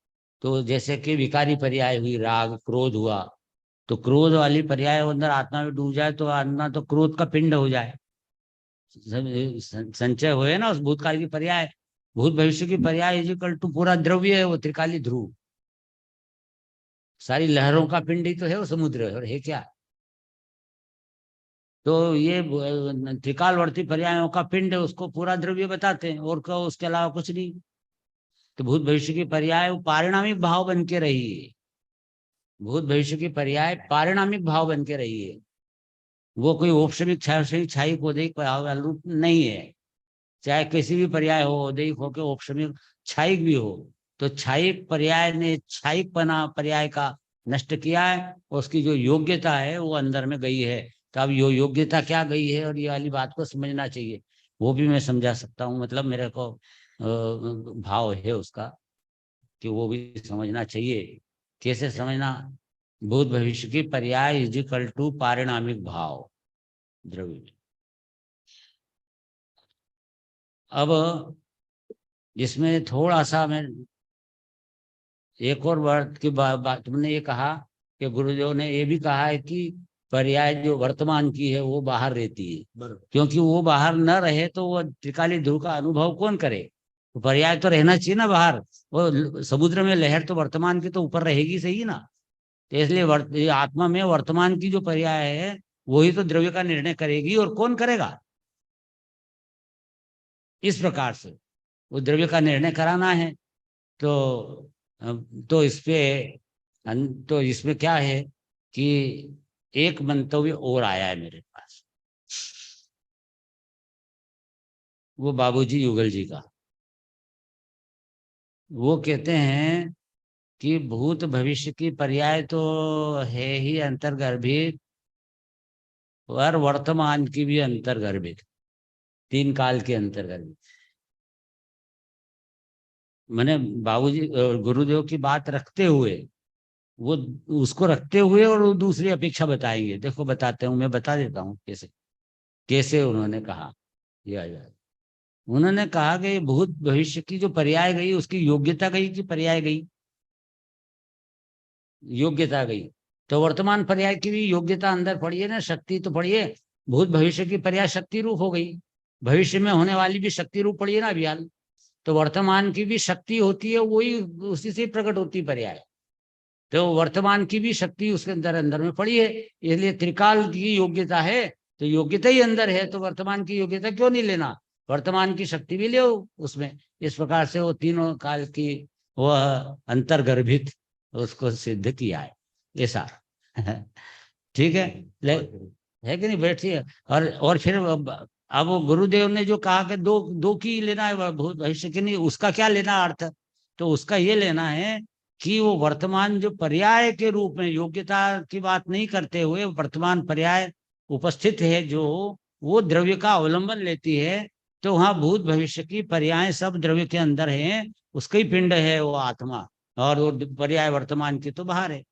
Speaker 2: तो जैसे कि विकारी पर्याय हुई, राग क्रोध हुआ, तो क्रोध वाली पर्याय अंदर आत्मा में डूब जाए तो आत्मा तो क्रोध का पिंड हो जाए, संचय हुए ना उस भूतकाल की पर्याय। भूत भविष्य की पर्याय इजिकल टू पूरा द्रव्य है वो त्रिकाली ध्रुव, सारी लहरों का पिंड ही तो है वो समुद्र, और है क्या? तो ये त्रिकालवर्ती पर्यायों का पिंड उसको पूरा द्रव्य बताते हैं, और क्या उसके अलावा कुछ नहीं। तो भूत भविष्य की पर्याय पारिणामिक भाव बन के रही है, भूत भविष्य की पर्याय पारिणामिक भाव बन के रही है। वो कोई औपशमिक छाई पौधिक रूप नहीं है। चाहे किसी भी पर्याय हो, औदैहिक हो के औपशमिक छायिक भी हो, तो छायिक पर्याय ने छायिक पना पर्याय का नष्ट किया है, उसकी जो योग्यता है वो अंदर में गई है। तो अब योग्यता क्या गई है, और ये वाली बात को समझना चाहिए, वो भी मैं समझा सकता हूँ। मतलब मेरे को भाव है उसका कि वो भी समझना चाहिए। कैसे समझना? भूत भविष्य की पर्याय इजिकल टू पारिणामिक भाव द्रव्य। अब इसमें थोड़ा सा मैं एक और वर्ड की बात, तुमने ये कहा कि गुरुदेव ने ये भी कहा है कि पर्याय जो वर्तमान की है वो बाहर रहती है, क्योंकि वो बाहर न रहे तो वो त्रिकाली ध्रुव का अनुभव कौन करे? तो पर्याय तो रहना चाहिए ना बाहर। वो समुद्र में लहर तो वर्तमान की तो ऊपर रहेगी, सही ना? तो इसलिए आत्मा में वर्तमान की जो पर्याय है वही तो द्रव्य का निर्णय करेगी, और कौन करेगा? इस प्रकार से वो द्रव्य का निर्णय कराना है। तो तो इस पे तो इसमें क्या है कि एक मंतव्य और आया है मेरे पास, वो बाबूजी युगल जी का। वो कहते हैं कि भूत भविष्य की पर्याय तो है ही अंतर्गर्भित, और वर्तमान की भी अंतर्गर्भित, तीन काल के अंतर्गर्भित। मैंने बाबूजी गुरुदेव की बात रखते हुए, वो उसको रखते हुए और वो दूसरी अपेक्षा बताएंगे। देखो बताते हूँ, मैं बता देता हूँ कैसे कैसे उन्होंने कहा। यह उन्होंने कहा कि भूत भविष्य की जो पर्याय गई उसकी योग्यता गई कि पर्याय गई? योग्यता गई। तो वर्तमान पर्याय की भी योग्यता अंदर पड़ी है ना, शक्ति तो पड़ी है। भूत भविष्य की पर्याय शक्ति रूप हो गई, भविष्य में होने वाली भी शक्ति रूप पड़ी है ना अभियान। तो वर्तमान की भी शक्ति होती है, वही उसी से प्रकट होती पर्याय। तो वर्तमान की भी शक्ति उसके अंदर अंदर में पड़ी है, इसलिए त्रिकाल की योग्यता है। तो योग्यता ही अंदर है, तो वर्तमान की योग्यता क्यों नहीं लेना? वर्तमान की शक्ति भी ले उसमें। इस प्रकार से वो तीनों काल की वह अंतर्गर्भित उसको सिद्ध किया है ऐसा। ठीक है, है कि नहीं? बैठिए। और फिर अब वो गुरुदेव ने जो कहा कि दो दो की लेना है, भविष्य की नहीं, उसका क्या लेना अर्थ? तो उसका ये लेना है कि वो वर्तमान जो पर्याय के रूप में योग्यता की बात नहीं करते हुए वर्तमान पर्याय उपस्थित है जो, वो द्रव्य का अवलंबन लेती है। तो वहां भूत भविष्य की पर्याय सब द्रव्य के अंदर है, उसका ही पिंड है वो आत्मा, और वो पर्याय वर्तमान की तो बाहर है।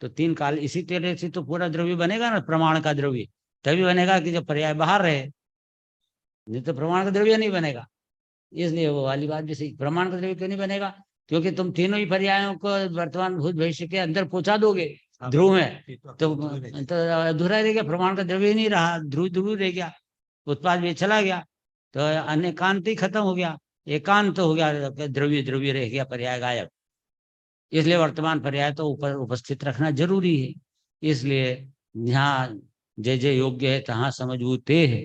Speaker 2: तो तीन काल इसी तरह से तो पूरा द्रव्य बनेगा ना, प्रमाण का द्रव्य तभी बनेगा कि जब पर्याय बाहर रहे, नहीं तो प्रमाण का द्रव्य नहीं बनेगा। इसलिए वो वाली बात भी सही, प्रमाण का द्रव्य क्यों नहीं बनेगा? क्योंकि तुम तीनों ही पर्यायों को वर्तमान भूत भविष्य के अंदर पहुंचा दोगे ध्रुव में, तो अधूरा रह गया, प्रमाण का द्रव्य ही नहीं रहा, ध्रुव ध्रुव रह गया, उत्पाद भी चला गया, तो अनेकांत ही खत्म हो गया, एकांत हो गया, द्रव्य द्रव्य रह गया, पर्याय गायब। इसलिए वर्तमान पर्याय तो ऊपर उपस्थित रखना जरूरी है। इसलिए यहाँ जे जे योग्य है तहाँ समझू ते है,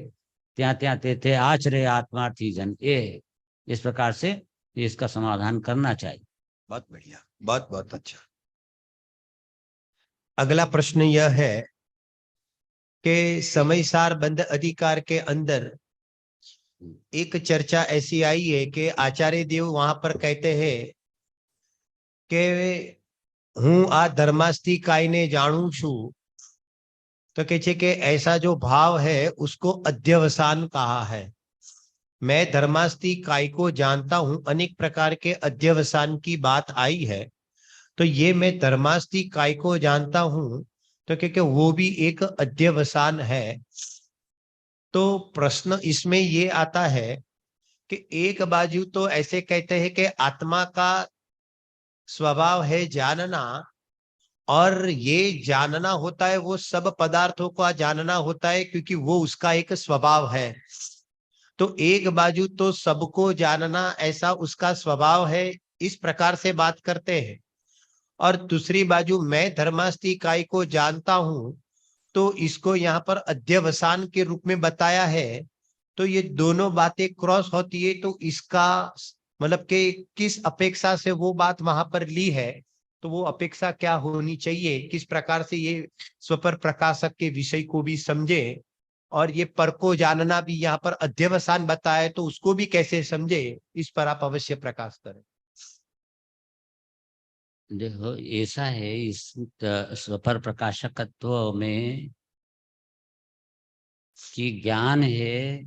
Speaker 2: त्या त्या ते आचरे आत्मार्थी जन ए। इस प्रकार से इसका समाधान करना चाहिए।
Speaker 1: बहुत बढ़िया, बहुत बहुत अच्छा। अगला प्रश्न यह है कि समय सार बंध अधिकार के अंदर एक चर्चा ऐसी आई है कि आचार्य देव वहां पर कहते हैं कि हूँ आ धर्मास्थी कायने जाणू छू, तो कहे कि ऐसा जो भाव है उसको अध्यवसान कहा है। मैं धर्मास्थी काय को जानता हूं, अनेक प्रकार के अध्यवसान की बात आई है, तो ये मैं धर्मास्थी काय को जानता हूं, तो क्योंकि वो भी एक अध्यवसान है। तो प्रश्न इसमें ये आता है कि एक बाजू तो ऐसे कहते हैं कि आत्मा का स्वभाव है जानना, और ये जानना होता है वो सब पदार्थों का जानना होता है क्योंकि वो उसका एक स्वभाव है। तो एक बाजू तो सबको जानना ऐसा उसका स्वभाव है, इस प्रकार से बात करते हैं, और दूसरी बाजू मैं धर्मास्थी काय को जानता हूं, तो इसको यहाँ पर अध्यवसान के रूप में बताया है। तो ये दोनों बातें क्रॉस होती है, तो इसका मतलब कि किस अपेक्षा से वो बात वहां पर ली है, तो वो अपेक्षा क्या होनी चाहिए, किस प्रकार से ये स्वपर प्रकाशक के विषय को भी समझे, और ये पर को जानना भी यहाँ पर अध्यवसान बताए तो उसको भी कैसे समझे, इस पर आप अवश्य प्रकाश करें।
Speaker 2: देखो ऐसा है, इस स्वपर प्रकाशकत्व में कि ज्ञान है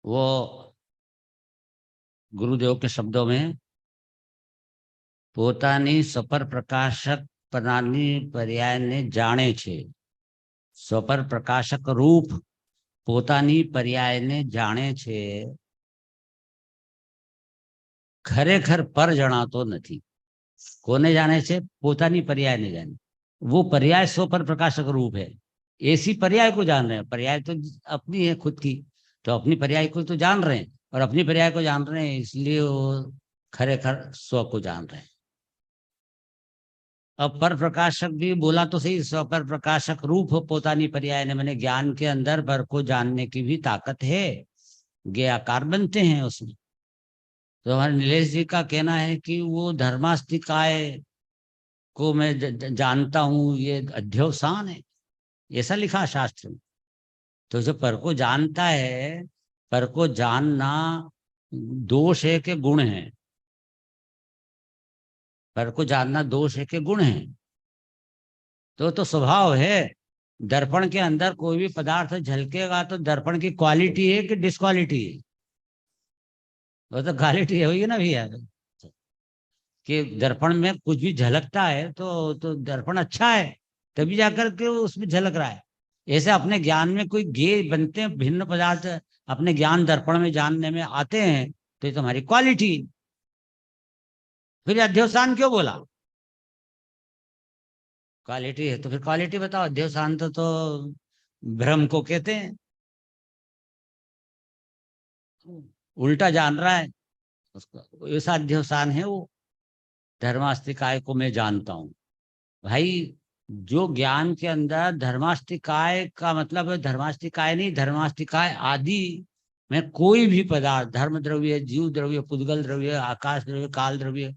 Speaker 2: वो गुरुदेव के शब्दों में પોતાની સ્વપર પ્રકાશક પદાની પર્યાયને જાણે છે। સ્વપર પ્રકાશક રૂપ પોતાની પર્યાયને જાણે છે, ખરેખર પર જણાતો નથી। કોને જાણે છે? પોતાની પર્યાયને જાણે। वो पर्याय स्वपर प्रकाशक रूप है, ऐसी पर्याय को जान रहे हैं। पर्याय तो अपनी है खुद की, तो अपनी पर्याय को तो जान रहे हैं, और अपनी पर्याय को जान रहे हैं इसलिए वो खरेखर स्व को जान रहे हैं। अब पर प्रकाशक भी बोला तो सही, स्वपर प्रकाशक रूप हो पोतानी पर्याय ने, मैंने ज्ञान के अंदर पर को जानने की भी ताकत है, गे आकार बनते हैं उसमें। तो हमारे नीलेश जी का कहना है कि वो धर्मास्तिकाय को मैं जानता हूं, ये अध्यवसान है, ऐसा लिखा शास्त्र में। तो जो पर को जानता है, पर को जानना दोष है कि गुण है? पर को जानना दोष है कि गुण है? तो स्वभाव है। दर्पण के अंदर कोई भी पदार्थ झलकेगा तो दर्पण की क्वालिटी है कि डिसक्वालिटी है? वो तो क्वालिटी है ना भैया, कि दर्पण में कुछ भी झलकता है तो दर्पण अच्छा है, तभी जाकर के उसमें झलक रहा है। ऐसे अपने ज्ञान में कोई गे बनते हैं, भिन्न पदार्थ अपने ज्ञान दर्पण में जानने में आते हैं, तो ये तुम्हारी क्वालिटी। फिर अध्यवसान क्यों बोला? क्वालिटी है तो फिर क्वालिटी बताओ। अध्यवसान तो भ्रम को कहते हैं, उल्टा जान रहा है उसको, ऐसा अध्यवसान है वो। धर्मास्तिकाय को मैं जानता हूं, भाई जो ज्ञान के अंदर धर्मास्तिकाय का मतलब है, धर्मास्तिकाय नहीं, धर्मास्तिकाय आदि में कोई भी पदार्थ, धर्म द्रव्य, जीव द्रव्य, पुद्गल द्रव्य, आकाश द्रव्य, काल द्रव्य,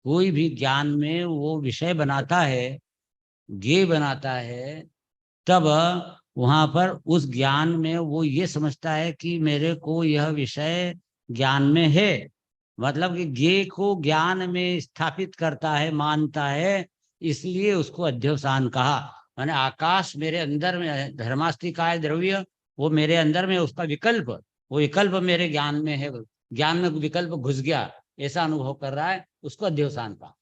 Speaker 2: कोई भी ज्ञान में वो विषय बनाता है, ज्ञेय बनाता है, तब वहां पर उस ज्ञान में वो ये समझता है कि मेरे को यह विषय ज्ञान में है, मतलब कि ज्ञेय को ज्ञान में स्थापित करता है, मानता है, इसलिए उसको अध्यवसान कहा। माने आकाश मेरे अंदर में है, धर्मास्तिकाय द्रव्य वो मेरे अंदर में, उसका विकल्प, वो विकल्प मेरे ज्ञान में है, ज्ञान में विकल्प घुस गया, ऐसा अनुभव कर रहा है, उसको अध्यवसान कहा।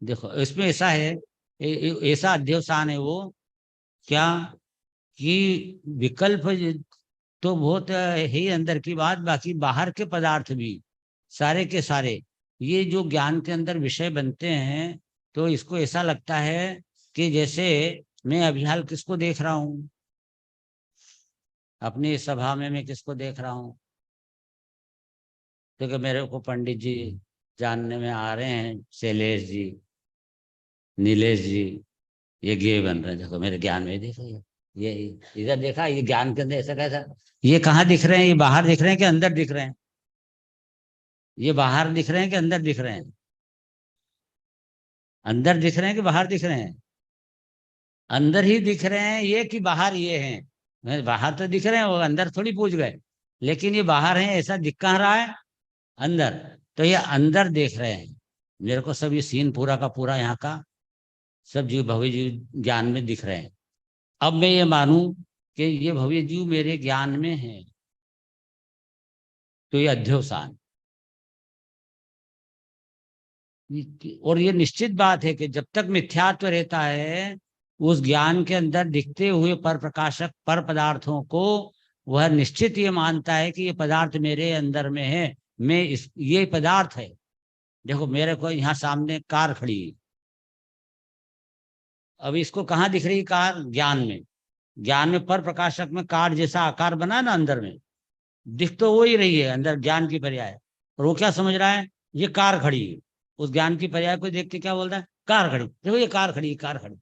Speaker 2: देखो इसमें ऐसा है, ऐसा अध्यवसान है वो क्या कि विकल्प तो बहुत है ही अंदर की बात, बाकी बाहर के पदार्थ भी सारे के सारे ये जो ज्ञान के अंदर विषय बनते हैं, तो इसको ऐसा लगता है कि जैसे मैं अभी हाल किसको देख रहा हूँ, अपनी सभा में मैं किसको देख रहा हूँ, क्योंकि मेरे को पंडित जी जानने में आ रहे हैं, शैलेश जी, नीलेश जी, ये गे बन रहे हैं, देखो मेरे ज्ञान में देखो, ये इधर देखा, ये ज्ञान के अंदर ऐसा कैसा, ये कहाँ दिख रहे हैं, ये बाहर दिख रहे हैं कि अंदर दिख रहे हैं, ये बाहर दिख रहे हैं कि अंदर दिख रहे हैं, अंदर दिख रहे हैं कि बाहर दिख रहे हैं, अंदर ही दिख रहे हैं ये कि बाहर ये हैं, मैं बाहर तो दिख रहे हैं, वो अंदर थोड़ी पूछ गए, लेकिन ये बाहर है ऐसा दिख कहाँ रहा है, अंदर, तो ये अंदर देख रहे हैं मेरे को, सब ये सीन पूरा का पूरा यहाँ का सब जीव भव्य जीव ज्ञान में दिख रहे हैं। अब मैं ये मानूं कि ये भव्य जीव मेरे ज्ञान में है, तो ये अध्यवसान, और ये निश्चित बात है कि जब तक मिथ्यात्व रहता है, उस ज्ञान के अंदर दिखते हुए पर प्रकाशक पर पदार्थों को वह निश्चित ये मानता है कि ये पदार्थ मेरे अंदर में है, मैं इस ये पदार्थ है। देखो मेरे को यहाँ सामने कार खड़ी है, अब इसको कहाँ दिख रही कार, ज्ञान में, ज्ञान में पर प्रकाशक में कार जैसा आकार बना ना अंदर में, दिख तो वो ही रही है अंदर ज्ञान की पर्याय, और वो क्या समझ रहा है, ये कार खड़ी है, उस ज्ञान की पर्याय को देख के क्या बोलता है, कार खड़ी, देखो ये कार खड़ी, कार खड़ी,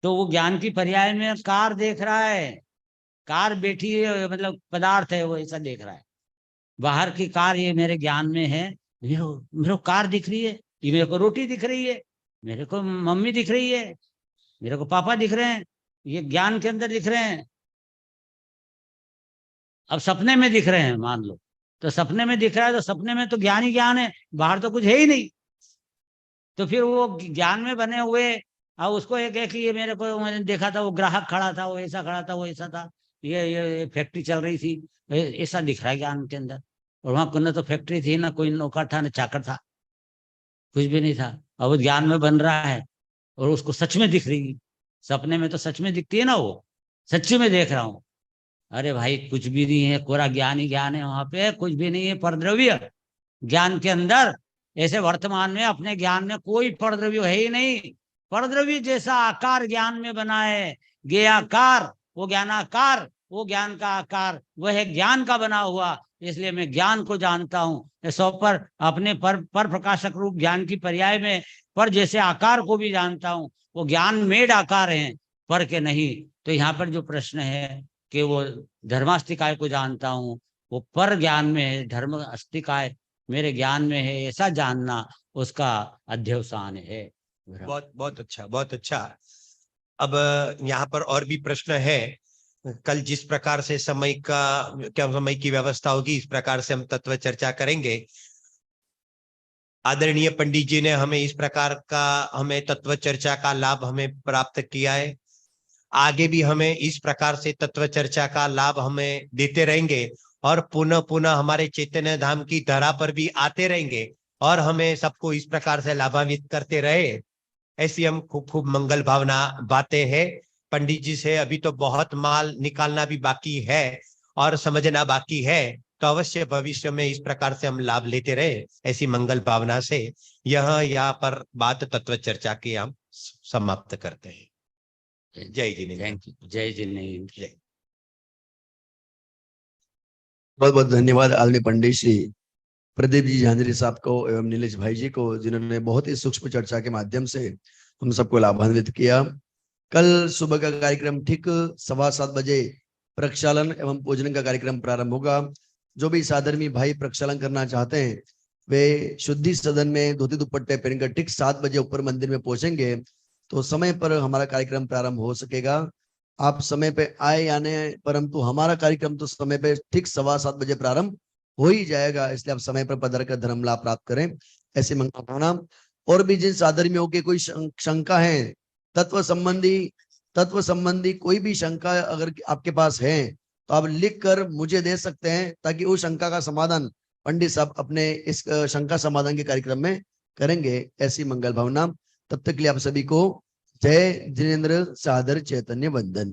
Speaker 2: तो वो ज्ञान की पर्याय में कार देख रहा है, कार बैठी है, मतलब पदार्थ है, वो ऐसा देख रहा है, बाहर की कार ये मेरे ज्ञान में है, मेरे को कार दिख रही है, ये मेरे को रोटी दिख रही है, मेरे को मम्मी दिख रही है, मेरे को पापा दिख रहे हैं, ये ज्ञान के अंदर दिख रहे हैं। अब सपने में दिख रहे हैं मान लो, तो सपने में दिख रहा है, तो सपने में तो ज्ञान ही ज्ञान है, बाहर तो कुछ है ही नहीं, तो फिर वो ज्ञान में बने हुए, अब उसको एक है कि ये मेरे को, मैंने देखा था वो ग्राहक खड़ा था, वो ऐसा खड़ा था, वो ऐसा था, ये फैक्ट्री चल रही थी, ऐसा दिख रहा है ज्ञान के अंदर, और वहां न तो फैक्ट्री थी, ना कोई नौकर था, ना चाकर था, कुछ भी नहीं था, अब वो ज्ञान में बन रहा है और उसको सच में दिख रही, सपने में तो सच में दिखती है ना, वो सच्ची में देख रहा हूँ, अरे भाई कुछ भी नहीं है, कोरा ज्ञान ही ज्ञान है, वहां पे कुछ भी नहीं है परद्रव्य ज्ञान के अंदर, ऐसे वर्तमान में अपने ज्ञान में कोई परद्रव्य है ही नहीं, परद्रव्य जैसा आकार ज्ञान में बना है, ज्ञाकार, वो ज्ञानाकार, वो ज्ञान का आकार, वह है ज्ञान का बना हुआ, इसलिए मैं ज्ञान को जानता हूँ, सौ पर अपने पर प्रकाशक रूप ज्ञान की पर्याय में पर जैसे आकार को भी जानता हूँ, वो ज्ञान मेड आकार हैं, पर के नहीं। तो यहाँ पर जो प्रश्न है कि वो धर्मास्तिकाय को जानता हूँ, वो पर ज्ञान में है, धर्म अस्तिकाय मेरे ज्ञान में है, ऐसा जानना उसका अध्यवसान है।
Speaker 1: बहुत बहुत अच्छा, बहुत अच्छा। अब यहाँ पर और भी प्रश्न है। कल जिस प्रकार से समय की व्यवस्था होगी, इस प्रकार से हम तत्व चर्चा करेंगे। आदरणीय पंडित जी ने हमें इस प्रकार का हमें तत्व चर्चा का लाभ हमें प्राप्त किया है। आगे भी हमें इस प्रकार से तत्व चर्चा का लाभ हमें देते रहेंगे, और पुनः पुनः हमारे चैतन्य धाम की धरा पर भी आते रहेंगे, और हमें सबको इस प्रकार से लाभान्वित करते रहे। ऐसी हम खूब खूब मंगल भावना बातें हैं। पंडित जी से अभी तो बहुत माल निकालना भी बाकी है और समझना बाकी है, तो अवश्य भविष्य में इस प्रकार से हम लाभ लेते रहे, ऐसी मंगल भावना से यहाँ पर बात तत्व चर्चा की हम समाप्त करते हैं। जय जिनेन्द्र।
Speaker 2: Thank you. जय जिनेन्द्र।
Speaker 1: जय।
Speaker 3: बहुत बहुत धन्यवाद आदरणीय पंडित श्री प्रदीप जी झांझरी साहब को एवं नीलेश भाई जी को, जिन्होंने बहुत ही सूक्ष्म चर्चा के माध्यम से हम सबको लाभान्वित किया। कल सुबह का कार्यक्रम ठीक 7:15 बजे प्रक्षालन एवं पूजन का कार्यक्रम प्रारंभ होगा। जो भी साधर्मी भाई प्रक्षालन करना चाहते हैं वे शुद्धि सदन में धोती दुपट्टे पहनकर ठीक 7 बजे ऊपर मंदिर में पहुंचेंगे, तो समय पर हमारा कार्यक्रम प्रारंभ हो सकेगा। आप समय पे आए या नहीं, परंतु हमारा कार्यक्रम तो समय पे ठीक 7:15 बजे प्रारंभ हो ही जाएगा, इसलिए आप समय पर पधार कर धर्म लाभ प्राप्त करें, ऐसे मंगल। और भी जिन साधर्मियों की कोई शंका है तत्व संबंधी कोई भी शंका अगर आपके पास है तो आप लिख कर मुझे दे सकते हैं, ताकि उस शंका का समाधान पंडित साहब अपने इस शंका समाधान के कार्यक्रम में करेंगे, ऐसी मंगल भावना। तब तक के लिए आप सभी को जय जिनेन्द्र, सादर चैतन्य वंदन।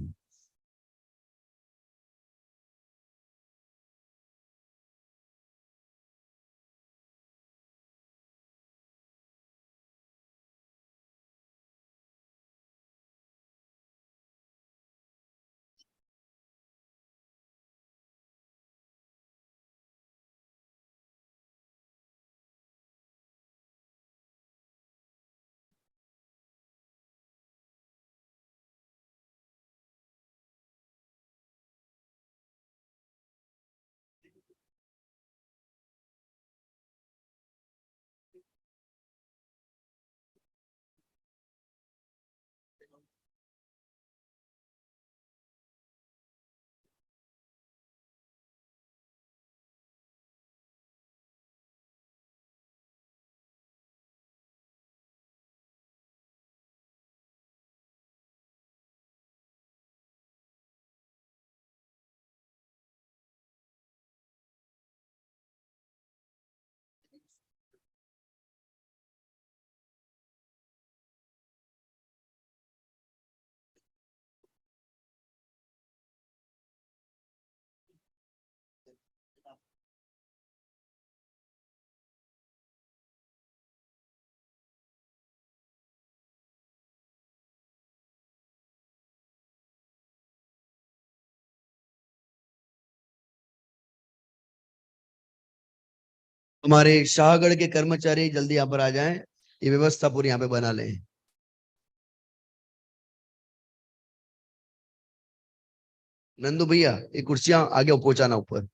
Speaker 3: हमारे शाहगढ़ के कर्मचारी जल्दी यहाँ पर आ जाएं, ये व्यवस्था पूरी यहाँ पे बना लें। नंदू भैया ये कुर्सियां आगे पहुंचाना ऊपर।